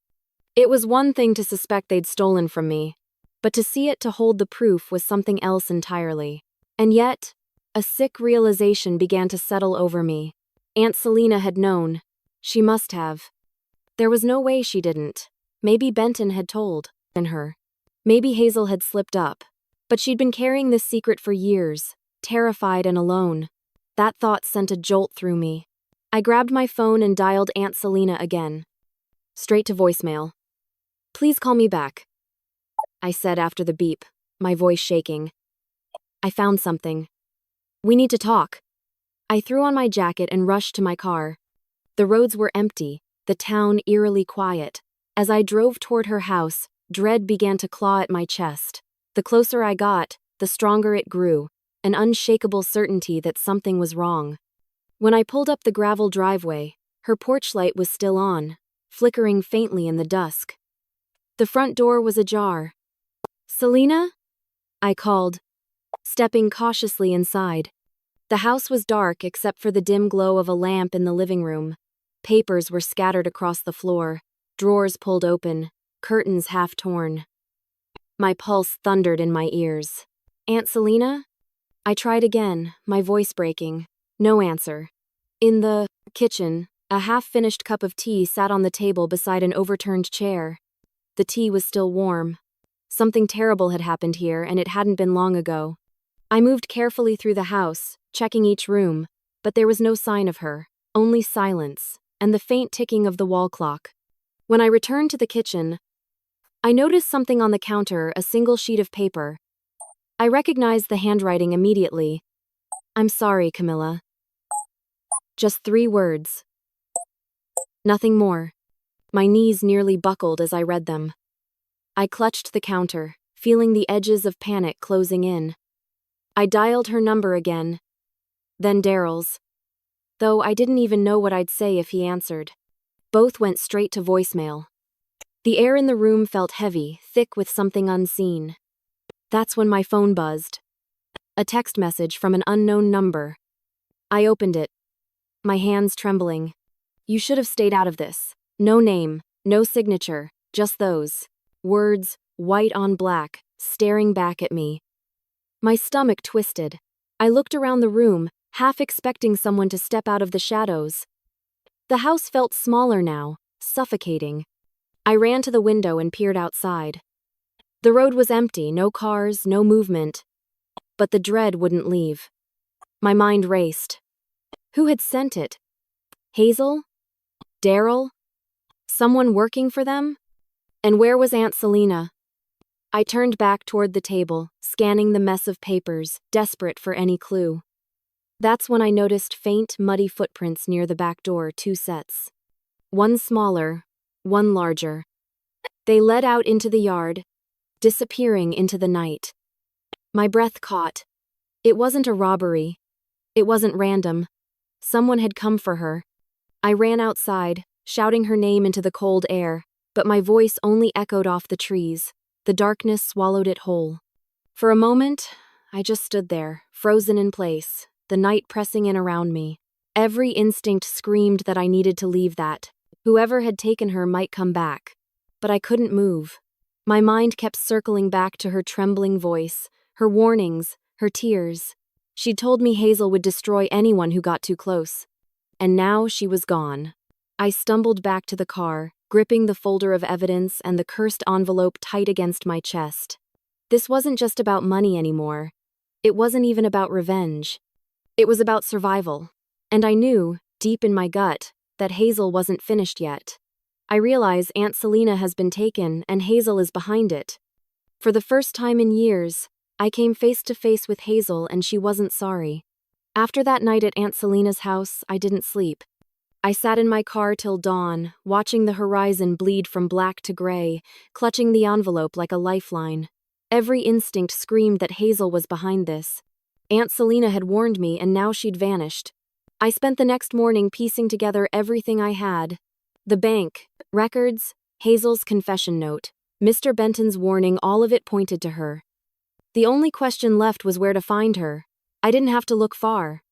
It was one thing to suspect they'd stolen from me, but to see it, to hold the proof, was something else entirely. And yet, a sick realization began to settle over me. Aunt Selina had known. She must have. There was no way she didn't. Maybe Benton had told her. Maybe Hazel had slipped up. But she'd been carrying this secret for years, terrified and alone. That thought sent a jolt through me. I grabbed my phone and dialed Aunt Selina again. Straight to voicemail. Please call me back, I said after the beep, my voice shaking. I found something. We need to talk. I threw on my jacket and rushed to my car. The roads were empty, the town eerily quiet. As I drove toward her house, dread began to claw at my chest. The closer I got, the stronger it grew, an unshakable certainty that something was wrong. When I pulled up the gravel driveway, her porch light was still on, flickering faintly in the dusk. The front door was ajar. Selina? I called, stepping cautiously inside. The house was dark except for the dim glow of a lamp in the living room. Papers were scattered across the floor, drawers pulled open, curtains half torn. My pulse thundered in my ears. Aunt Selina? I tried again, my voice breaking. No answer. In the kitchen, a half-finished cup of tea sat on the table beside an overturned chair. The tea was still warm. Something terrible had happened here, and it hadn't been long ago. I moved carefully through the house, checking each room, but there was no sign of her, only silence, and the faint ticking of the wall clock. When I returned to the kitchen, I noticed something on the counter, a single sheet of paper. I recognized the handwriting immediately. I'm sorry, Camilla. Just 3 words. Nothing more. My knees nearly buckled as I read them. I clutched the counter, feeling the edges of panic closing in. I dialed her number again, then Daryl's. Though I didn't even know what I'd say if he answered. Both went straight to voicemail. The air in the room felt heavy, thick with something unseen. That's when my phone buzzed. A text message from an unknown number. I opened it, my hands trembling. You should have stayed out of this. No name, no signature, just those words, white on black, staring back at me. My stomach twisted. I looked around the room, half expecting someone to step out of the shadows. The house felt smaller now, suffocating. I ran to the window and peered outside. The road was empty, no cars, no movement. But the dread wouldn't leave. My mind raced. Who had sent it? Hazel? Daryl? Someone working for them? And where was Aunt Selina? I turned back toward the table, scanning the mess of papers, desperate for any clue. That's when I noticed faint, muddy footprints near the back door, 2 sets. One smaller, one larger. They led out into the yard, disappearing into the night. My breath caught. It wasn't a robbery. It wasn't random. Someone had come for her. I ran outside, shouting her name into the cold air, but my voice only echoed off the trees. The darkness swallowed it whole. For a moment, I just stood there, frozen in place, the night pressing in around me. Every instinct screamed that I needed to leave that. Whoever had taken her might come back. But I couldn't move. My mind kept circling back to her trembling voice, her warnings, Her tears. She'd told me Hazel would destroy anyone who got too close. And now she was gone. I stumbled back to the car, gripping the folder of evidence and the cursed envelope tight against my chest. This wasn't just about money anymore. It wasn't even about revenge. It was about survival. And I knew, deep in my gut, that Hazel wasn't finished yet. I realize Aunt Selina has been taken and Hazel is behind it. For the first time in years, I came face to face with Hazel and she wasn't sorry. After that night at Aunt Selina's house, I didn't sleep. I sat in my car till dawn, watching the horizon bleed from black to gray, clutching the envelope like a lifeline. Every instinct screamed that Hazel was behind this. Aunt Selina had warned me and now she'd vanished. I spent the next morning piecing together everything I had. The bank, records, Hazel's confession note, Mr. Benton's warning, all of it pointed to her. The only question left was where to find her. I didn't have to look far.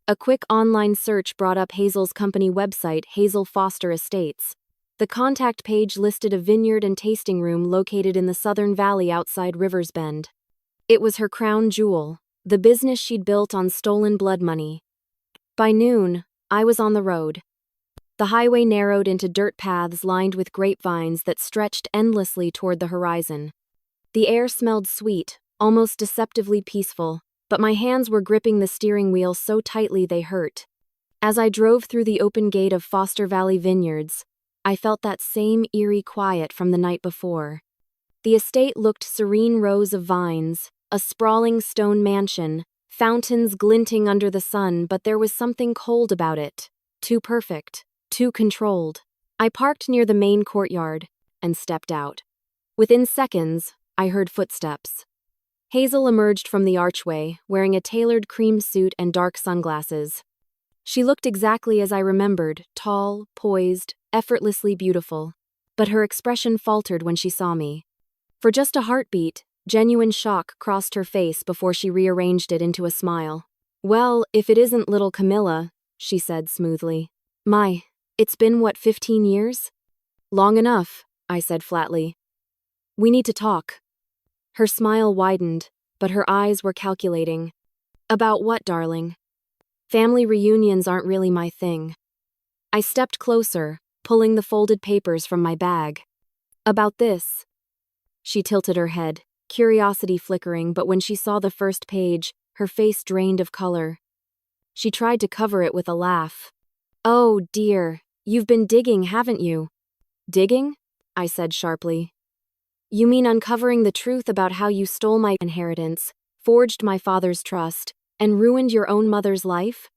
A quick online search brought up Hazel's company website, Hazel Foster Estates. The contact page listed a vineyard and tasting room located in the Southern Valley outside Rivers Bend. It was her crown jewel, the business she'd built on stolen blood money. By noon, I was on the road. The highway narrowed into dirt paths lined with grapevines that stretched endlessly toward the horizon. The air smelled sweet, almost deceptively peaceful, but my hands were gripping the steering wheel so tightly they hurt. As I drove through the open gate of Foster Valley Vineyards, I felt that same eerie quiet from the night before. The estate looked serene, rows of vines, a sprawling stone mansion, fountains glinting under the sun, but there was something cold about it. Too perfect, too controlled. I parked near the main courtyard and stepped out. Within seconds, I heard footsteps. Hazel emerged from the archway, wearing a tailored cream suit and dark sunglasses. She looked exactly as I remembered, tall, poised, effortlessly beautiful. But her expression faltered when she saw me. For just a heartbeat, genuine shock crossed her face before she rearranged it into a smile. "Well, if it isn't little Camilla," she said smoothly. It's been 15 years? "Long enough," I said flatly. "We need to talk." Her smile widened, but her eyes were calculating. "About what, darling?" "Family reunions aren't really my thing." I stepped closer, pulling the folded papers from my bag. "About this." She tilted her head, curiosity flickering, but when she saw the first page, her face drained of color. She tried to cover it with a laugh. "Oh, dear, you've been digging, haven't you?" "Digging?" I said sharply. "You mean uncovering the truth about how you stole my inheritance, forged my father's trust, and ruined your own mother's life?"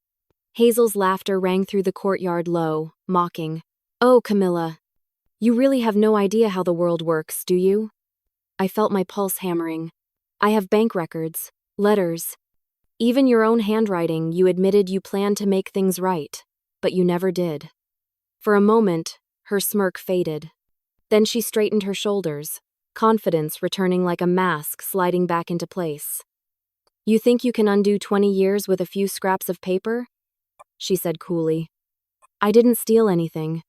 Hazel's laughter rang through the courtyard low, mocking. "Oh, Camilla. You really have no idea how the world works, do you?" I felt my pulse hammering. "I have bank records, letters. Even your own handwriting. You admitted you planned to make things right, but you never did." For a moment, her smirk faded. Then she straightened her shoulders, confidence returning like a mask sliding back into place. "You think you can undo 20 years with a few scraps of paper?" she said coolly. "I didn't steal anything.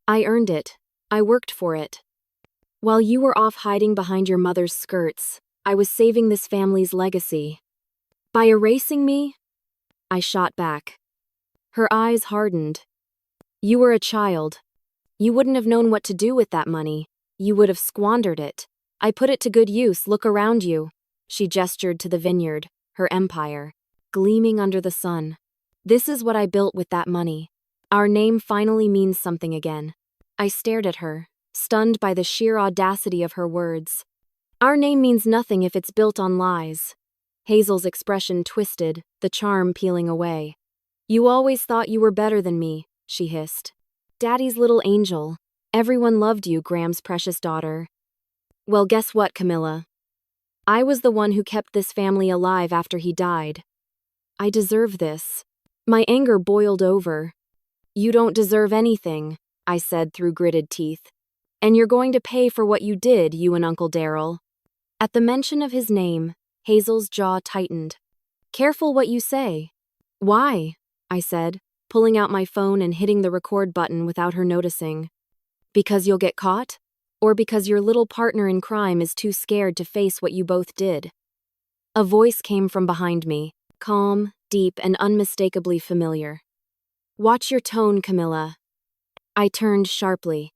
I earned it. I worked for it. While you were off hiding behind your mother's skirts, I was saving this family's legacy. By erasing me?" I shot back. Her eyes hardened. "You were a child. You wouldn't have known what to do with that money. You would have squandered it. I put it to good use. Look around you." She gestured to the vineyard, her empire, gleaming under the sun. "This is what I built with that money. Our name finally means something again." I stared at her, stunned by the sheer audacity of her words. "Our name means nothing if it's built on lies." Hazel's expression twisted, the charm peeling away. "You always thought you were better than me," she hissed. "Daddy's little angel. Everyone loved you, Graham's precious daughter." "Well, guess what, Camilla? I was the one who kept this family alive after he died. I deserve this." My anger boiled over. "You don't deserve anything," I said through gritted teeth. "And you're going to pay for what you did, you and Uncle Darryl." At the mention of his name, Hazel's jaw tightened. "Careful what you say." "Why?" I said, pulling out my phone and hitting the record button without her noticing. "Because you'll get caught? Or because your little partner in crime is too scared to face what you both did?" A voice came from behind me, calm, deep, and unmistakably familiar. "Watch your tone, Camilla." I turned sharply.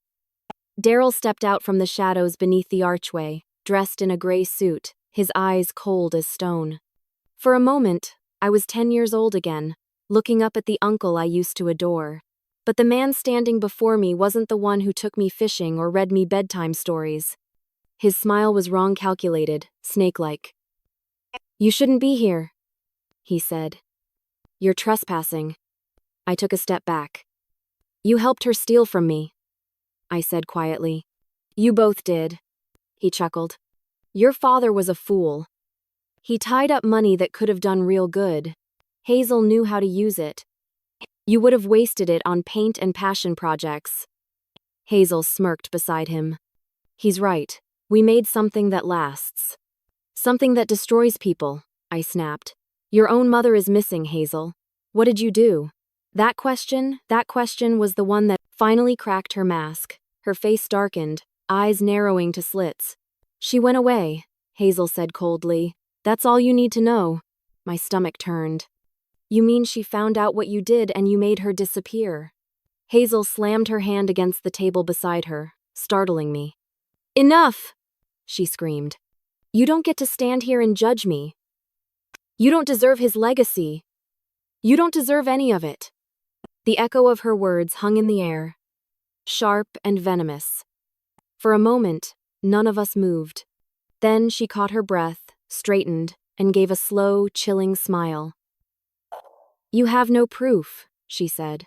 Daryl stepped out from the shadows beneath the archway, dressed in a gray suit, his eyes cold as stone. For a moment, I was 10 years old again, looking up at the uncle I used to adore. But the man standing before me wasn't the one who took me fishing or read me bedtime stories. His smile was wrong calculated, snake-like. "You shouldn't be here," he said. "You're trespassing." I took a step back. "You helped her steal from me," I said quietly. "You both did," he chuckled. "Your father was a fool. He tied up money that could have done real good. Hazel knew how to use it. You would have wasted it on paint and passion projects." Hazel smirked beside him. "He's right. We made something that lasts. Something that destroys people," I snapped. "Your own mother is missing, Hazel. What did you do?" That question was the one that finally cracked her mask. Her face darkened, eyes narrowing to slits. "She went away," Hazel said coldly. "That's all you need to know." My stomach turned. "You mean she found out what you did and you made her disappear?" Hazel slammed her hand against the table beside her, startling me. "Enough!" she screamed. "You don't get to stand here and judge me. You don't deserve his legacy. You don't deserve any of it." The echo of her words hung in the air, sharp and venomous. For a moment, none of us moved. Then she caught her breath, straightened, and gave a slow, chilling smile. "You have no proof," she said.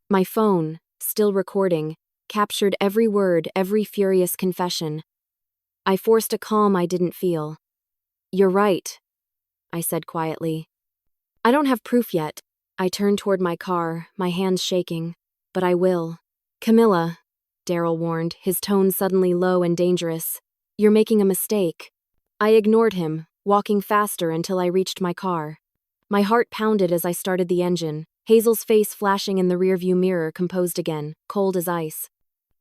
My phone, still recording, captured every word, every furious confession. I forced a calm I didn't feel. "You're right," I said quietly. "I don't have proof yet." I turned toward my car, my hands shaking. "But I will." "Camilla," Daryl warned, his tone suddenly low and dangerous. "You're making a mistake." I ignored him, walking faster until I reached my car. My heart pounded as I started the engine, Hazel's face flashing in the rearview mirror composed again, cold as ice.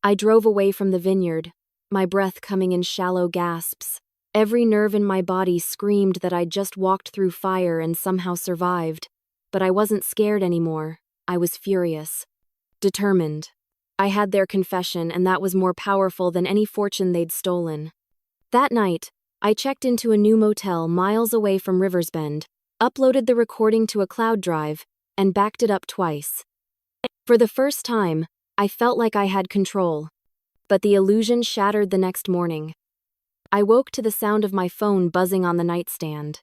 I drove away from the vineyard, my breath coming in shallow gasps. Every nerve in my body screamed that I'd just walked through fire and somehow survived. But I wasn't scared anymore. I was furious. Determined. I had their confession, and that was more powerful than any fortune they'd stolen. That night, I checked into a new motel miles away from Riversbend, uploaded the recording to a cloud drive, and backed it up twice. For the first time, I felt like I had control. But the illusion shattered the next morning. I woke to the sound of my phone buzzing on the nightstand.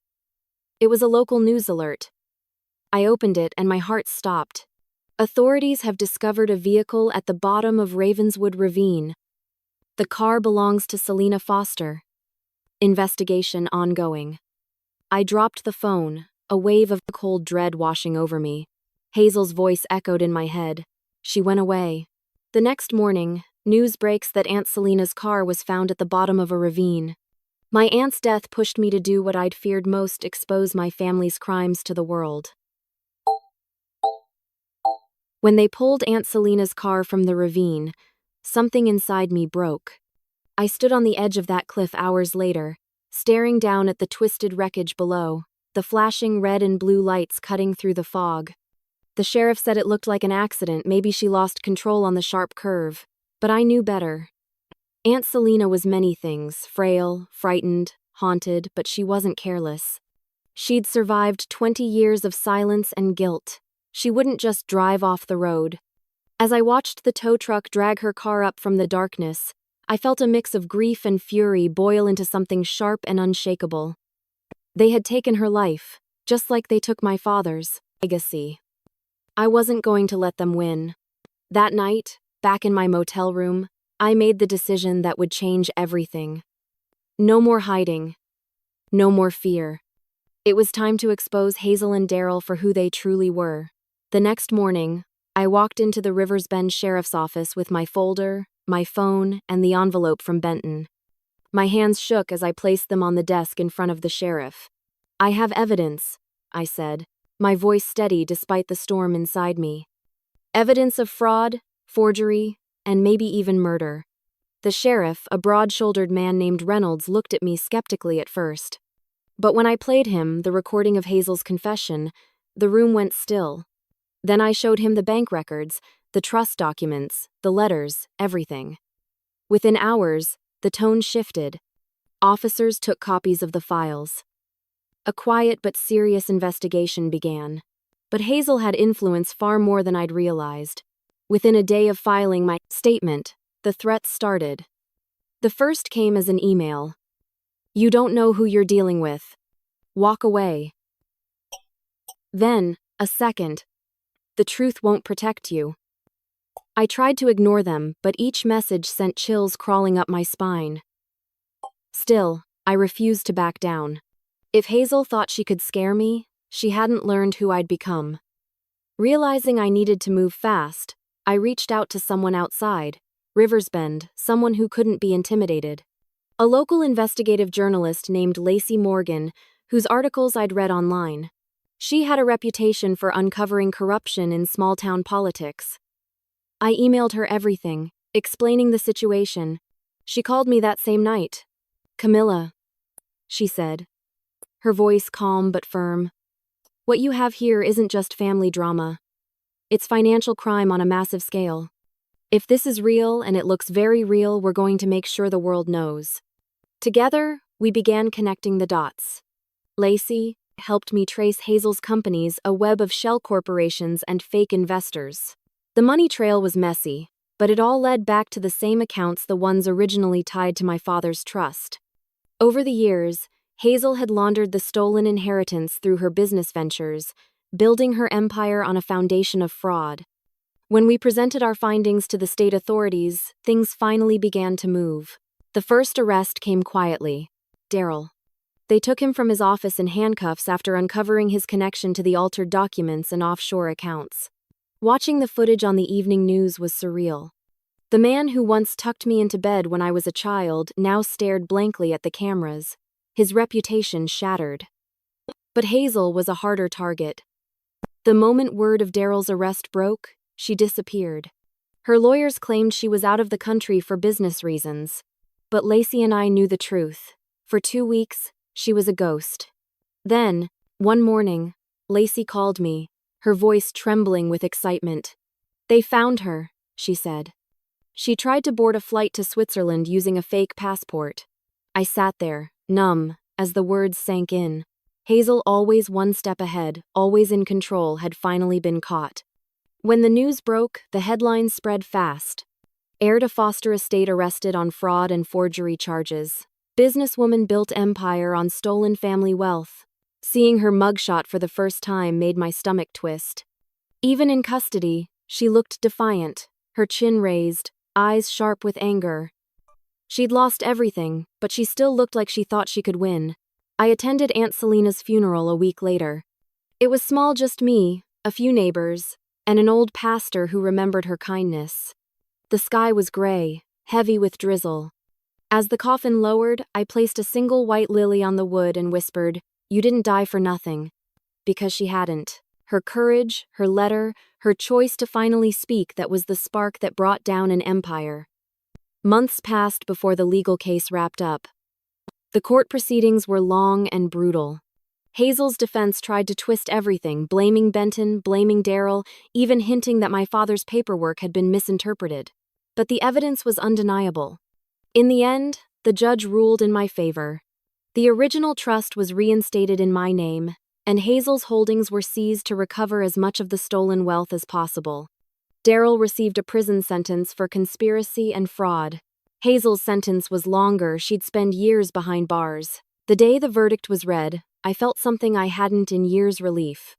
It was a local news alert. I opened it and my heart stopped. "Authorities have discovered a vehicle at the bottom of Ravenswood Ravine. The car belongs to Selena Foster. Investigation ongoing." I dropped the phone, a wave of cold dread washing over me. Hazel's voice echoed in my head. She went away. The next morning, news breaks that Aunt Selena's car was found at the bottom of a ravine. My aunt's death pushed me to do what I'd feared most: expose my family's crimes to the world. When they pulled Aunt Selena's car from the ravine, something inside me broke. I stood on the edge of that cliff hours later, staring down at the twisted wreckage below, the flashing red and blue lights cutting through the fog. The sheriff said it looked like an accident, maybe she lost control on the sharp curve. But I knew better. Aunt Selena was many things: frail, frightened, haunted, but she wasn't careless. She'd survived 20 years of silence and guilt. She wouldn't just drive off the road. As I watched the tow truck drag her car up from the darkness, I felt a mix of grief and fury boil into something sharp and unshakable. They had taken her life, just like they took my father's legacy. I wasn't going to let them win. That night, back in my motel room, I made the decision that would change everything. No more hiding. No more fear. It was time to expose Hazel and Daryl for who they truly were. The next morning, I walked into the Riversbend Sheriff's Office with my folder, my phone, and the envelope from Benton. My hands shook as I placed them on the desk in front of the sheriff. "I have evidence," I said, my voice steady despite the storm inside me. "Evidence of fraud, forgery, and maybe even murder." The sheriff, a broad-shouldered man named Reynolds, looked at me skeptically at first. But when I played him the recording of Hazel's confession, the room went still. Then I showed him the bank records, the trust documents, the letters, everything. Within hours, the tone shifted. Officers took copies of the files. A quiet but serious investigation began. But Hazel had influence far more than I'd realized. Within a day of filing my statement, the threats started. The first came as an email. "You don't know who you're dealing with. Walk away." Then, a second. "The truth won't protect you." I tried to ignore them, but each message sent chills crawling up my spine. Still, I refused to back down. If Hazel thought she could scare me, she hadn't learned who I'd become. Realizing I needed to move fast, I reached out to someone outside, Riversbend, someone who couldn't be intimidated. A local investigative journalist named Lacey Morgan, whose articles I'd read online. She had a reputation for uncovering corruption in small-town politics. I emailed her everything, explaining the situation. She called me that same night. "Camilla," she said, her voice calm but firm. "What you have here isn't just family drama. It's financial crime on a massive scale. If this is real, and it looks very real, we're going to make sure the world knows." Together, we began connecting the dots. Lacey helped me trace Hazel's companies, a web of shell corporations and fake investors. The money trail was messy, but it all led back to the same accounts, the ones originally tied to my father's trust. Over the years, Hazel had laundered the stolen inheritance through her business ventures, building her empire on a foundation of fraud. When we presented our findings to the state authorities, things finally began to move. The first arrest came quietly. Daryl. They took him from his office in handcuffs after uncovering his connection to the altered documents and offshore accounts. Watching the footage on the evening news was surreal. The man who once tucked me into bed when I was a child now stared blankly at the cameras, his reputation shattered. But Hazel was a harder target. The moment word of Daryl's arrest broke, she disappeared. Her lawyers claimed she was out of the country for business reasons. But Lacey and I knew the truth. For 2 weeks, she was a ghost. Then, one morning, Lacey called me, her voice trembling with excitement. "They found her," she said. She tried to board a flight to Switzerland using a fake passport. I sat there, numb, as the words sank in. Hazel, always one step ahead, always in control, had finally been caught. When the news broke, the headlines spread fast. Heir to Foster estate arrested on fraud and forgery charges. Businesswoman built empire on stolen family wealth. Seeing her mugshot for the first time made my stomach twist. Even in custody, she looked defiant, her chin raised, eyes sharp with anger. She'd lost everything, but she still looked like she thought she could win. I attended Aunt Selena's funeral a week later. It was small, just me, a few neighbors, and an old pastor who remembered her kindness. The sky was gray, heavy with drizzle. As the coffin lowered, I placed a single white lily on the wood and whispered, "You didn't die for nothing." Because she hadn't. Her courage, her letter, her choice to finally speak, that was the spark that brought down an empire. Months passed before the legal case wrapped up. The court proceedings were long and brutal. Hazel's defense tried to twist everything, blaming Benton, blaming Daryl, even hinting that my father's paperwork had been misinterpreted. But the evidence was undeniable. In the end, the judge ruled in my favor. The original trust was reinstated in my name, and Hazel's holdings were seized to recover as much of the stolen wealth as possible. Daryl received a prison sentence for conspiracy and fraud. Hazel's sentence was longer; she'd spend years behind bars. The day the verdict was read, I felt something I hadn't in years: relief.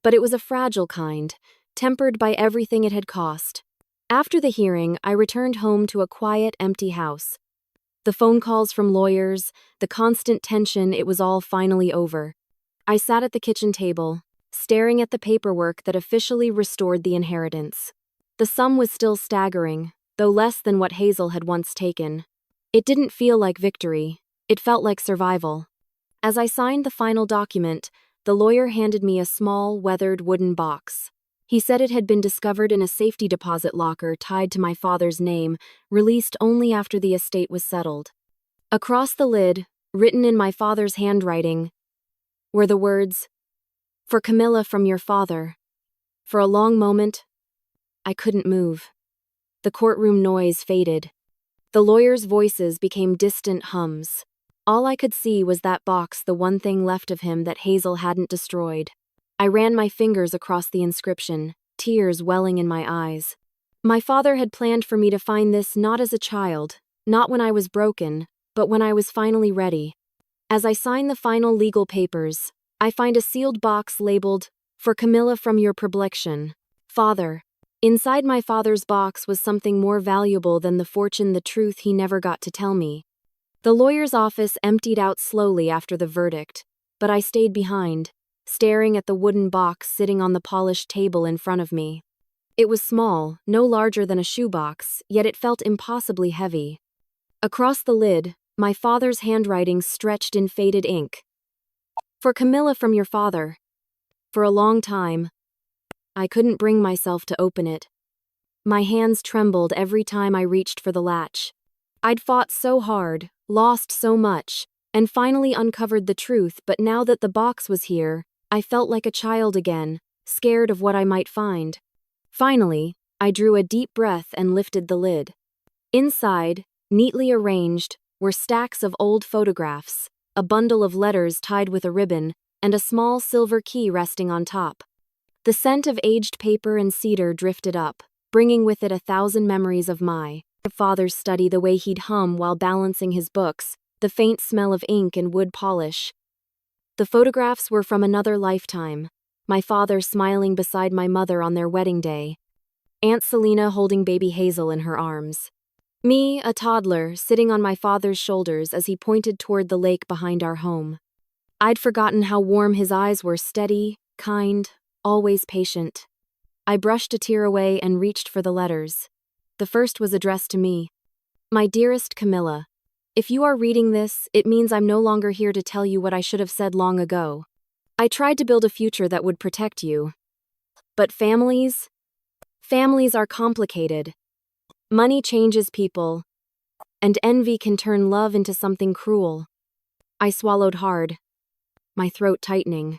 But it was a fragile kind, tempered by everything it had cost. After the hearing, I returned home to a quiet, empty house. The phone calls from lawyers, the constant tension, it was all finally over. I sat at the kitchen table, staring at the paperwork that officially restored the inheritance. The sum was still staggering, though less than what Hazel had once taken. It didn't feel like victory, it felt like survival. As I signed the final document, the lawyer handed me a small, weathered wooden box. He said it had been discovered in a safety deposit locker tied to my father's name, released only after the estate was settled. Across the lid, written in my father's handwriting, were the words, "For Camilla from your father." For a long moment, I couldn't move. The courtroom noise faded. The lawyers' voices became distant hums. All I could see was that box, the one thing left of him that Hazel hadn't destroyed. I ran my fingers across the inscription, tears welling in my eyes. My father had planned for me to find this not as a child, not when I was broken, but when I was finally ready. As I sign the final legal papers, I find a sealed box labeled, "For Camilla from your predilection, Father." Inside my father's box was something more valuable than the fortune, the truth he never got to tell me. The lawyer's office emptied out slowly after the verdict, but I stayed behind, staring at the wooden box sitting on the polished table in front of me. It was small, no larger than a shoebox, yet it felt impossibly heavy. Across the lid, my father's handwriting stretched in faded ink. "For Camilla from your father." For a long time, I couldn't bring myself to open it. My hands trembled every time I reached for the latch. I'd fought so hard, lost so much, and finally uncovered the truth, but now that the box was here, I felt like a child again, scared of what I might find. Finally, I drew a deep breath and lifted the lid. Inside, neatly arranged, were stacks of old photographs, a bundle of letters tied with a ribbon, and a small silver key resting on top. The scent of aged paper and cedar drifted up, bringing with it 1,000 memories of my father's study, the way he'd hum while balancing his books, the faint smell of ink and wood polish. The photographs were from another lifetime, my father smiling beside my mother on their wedding day, Aunt Selina holding baby Hazel in her arms. Me, a toddler, sitting on my father's shoulders as he pointed toward the lake behind our home. I'd forgotten how warm his eyes were, steady, kind, always patient. I brushed a tear away and reached for the letters. The first was addressed to me. "My dearest Camilla, if you are reading this, it means I'm no longer here to tell you what I should have said long ago. I tried to build a future that would protect you. But families are complicated. Money changes people, and envy can turn love into something cruel." I swallowed hard, my throat tightening.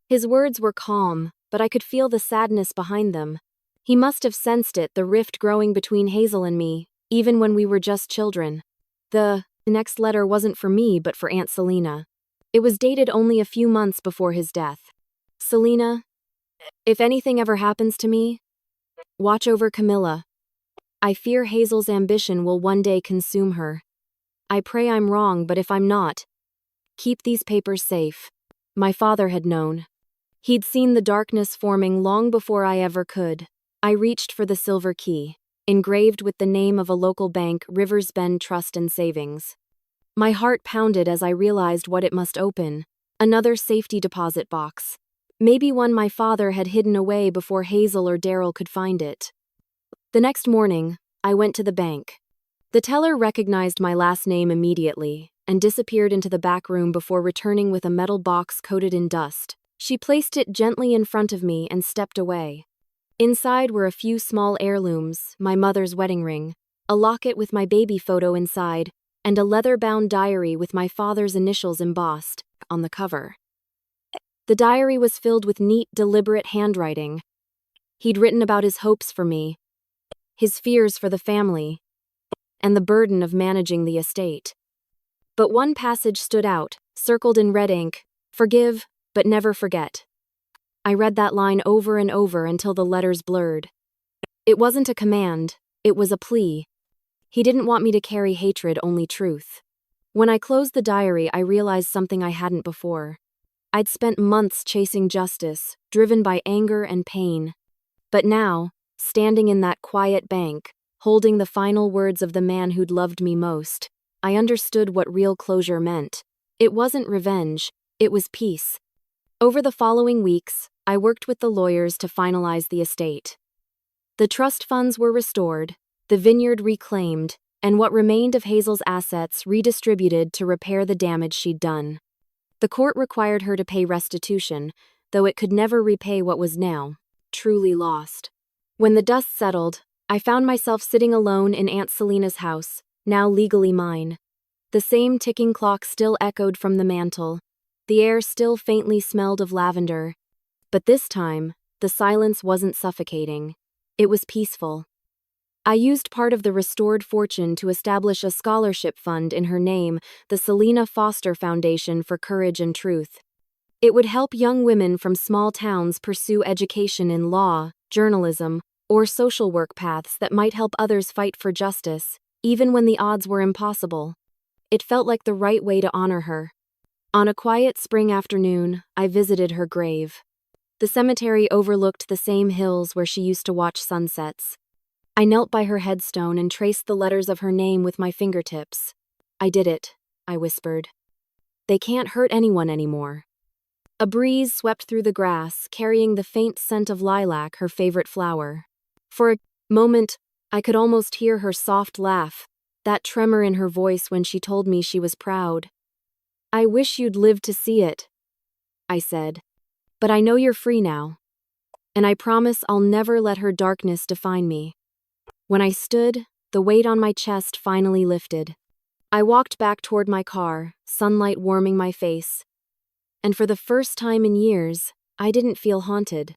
His words were calm, but I could feel the sadness behind them. He must have sensed it, the rift growing between Hazel and me, even when we were just children. The next letter wasn't for me, but for Aunt Selina. It was dated only a few months before his death. "Selina, if anything ever happens to me, watch over Camilla. I fear Hazel's ambition will one day consume her. I pray I'm wrong, but if I'm not, keep these papers safe." My father had known. He'd seen the darkness forming long before I ever could. I reached for the silver key, engraved with the name of a local bank, Rivers Bend Trust and Savings. My heart pounded as I realized what it must open. Another safety deposit box. Maybe one my father had hidden away before Hazel or Daryl could find it. The next morning, I went to the bank. The teller recognized my last name immediately and disappeared into the back room before returning with a metal box coated in dust. She placed it gently in front of me and stepped away. Inside were a few small heirlooms, my mother's wedding ring, a locket with my baby photo inside, and a leather-bound diary with my father's initials embossed on the cover. The diary was filled with neat, deliberate handwriting. He'd written about his hopes for me, his fears for the family, and the burden of managing the estate. But one passage stood out, circled in red ink: "Forgive, but never forget." I read that line over and over until the letters blurred. It wasn't a command, it was a plea. He didn't want me to carry hatred, only truth. When I closed the diary, I realized something I hadn't before. I'd spent months chasing justice, driven by anger and pain. But now, standing in that quiet bank, holding the final words of the man who'd loved me most, I understood what real closure meant. It wasn't revenge, it was peace. Over the following weeks, I worked with the lawyers to finalize the estate. The trust funds were restored, the vineyard reclaimed, and what remained of Hazel's assets redistributed to repair the damage she'd done. The court required her to pay restitution, though it could never repay what was now truly lost. When the dust settled, I found myself sitting alone in Aunt Selina's house, now legally mine. The same ticking clock still echoed from the mantel, The air still faintly smelled of lavender. But this time, the silence wasn't suffocating. It was peaceful. I used part of the restored fortune to establish a scholarship fund in her name, the Selena Foster Foundation for Courage and Truth. It would help young women from small towns pursue education in law, journalism, or social work paths that might help others fight for justice, even when the odds were impossible. It felt like the right way to honor her. On a quiet spring afternoon, I visited her grave. The cemetery overlooked the same hills where she used to watch sunsets. I knelt by her headstone and traced the letters of her name with my fingertips. "I did it," I whispered. "They can't hurt anyone anymore." A breeze swept through the grass, carrying the faint scent of lilac, her favorite flower. For a moment, I could almost hear her soft laugh, that tremor in her voice when she told me she was proud. "I wish you'd lived to see it," I said. "But I know you're free now. And I promise I'll never let her darkness define me." When I stood, the weight on my chest finally lifted. I walked back toward my car, sunlight warming my face. And for the first time in years, I didn't feel haunted.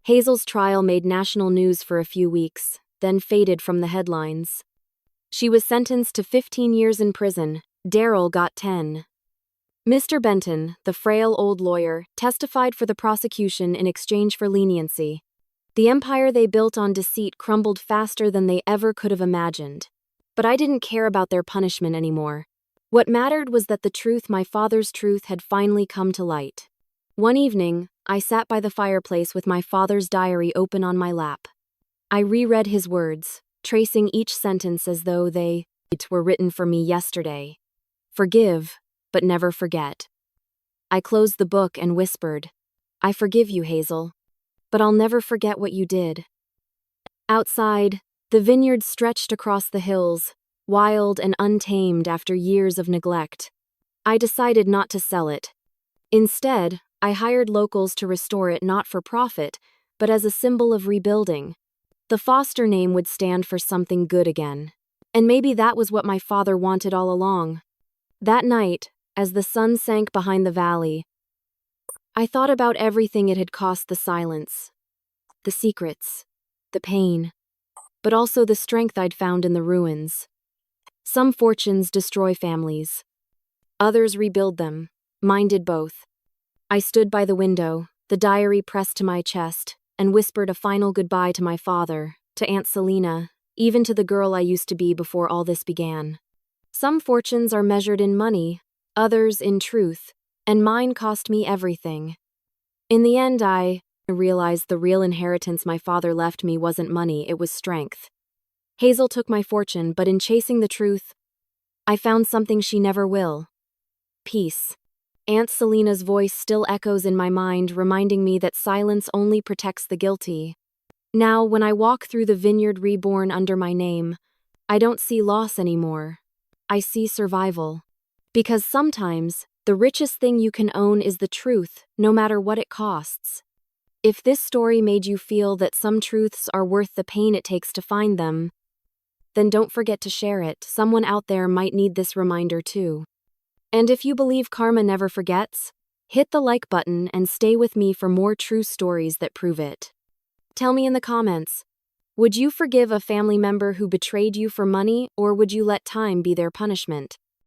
Hazel's trial made national news for a few weeks, then faded from the headlines. She was sentenced to 15 years in prison. Daryl got 10. Mr. Benton, the frail old lawyer, testified for the prosecution in exchange for leniency. The empire they built on deceit crumbled faster than they ever could have imagined. But I didn't care about their punishment anymore. What mattered was that the truth, my father's truth, had finally come to light. One evening, I sat by the fireplace with my father's diary open on my lap. I reread his words, tracing each sentence as though they were written for me yesterday. "Forgive, but never forget." I closed the book and whispered, "I forgive you, Hazel. But I'll never forget what you did." Outside, the vineyard stretched across the hills, wild and untamed after years of neglect. I decided not to sell it. Instead, I hired locals to restore it not for profit, but as a symbol of rebuilding. The Foster name would stand for something good again. And maybe that was what my father wanted all along. That night, as the sun sank behind the valley, I thought about everything it had cost: the silence, the secrets, the pain, but also the strength I'd found in the ruins. Some fortunes destroy families. Others rebuild them. Mine did both. I stood by the window, the diary pressed to my chest, and whispered a final goodbye to my father, to Aunt Selena, even to the girl I used to be before all this began. Some fortunes are measured in money, others in truth, and mine cost me everything. In the end, I realized the real inheritance my father left me wasn't money, it was strength. Hazel took my fortune, but in chasing the truth, I found something she never will: peace. Aunt Selena's voice still echoes in my mind, reminding me that silence only protects the guilty. Now, when I walk through the vineyard reborn under my name, I don't see loss anymore. I see survival. Because sometimes, the richest thing you can own is the truth, no matter what it costs. If this story made you feel that some truths are worth the pain it takes to find them, then don't forget to share it. Someone out there might need this reminder too. And if you believe karma never forgets, hit the like button and stay with me for more true stories that prove it. Tell me in the comments, would you forgive a family member who betrayed you for money, or would you let time be their punishment?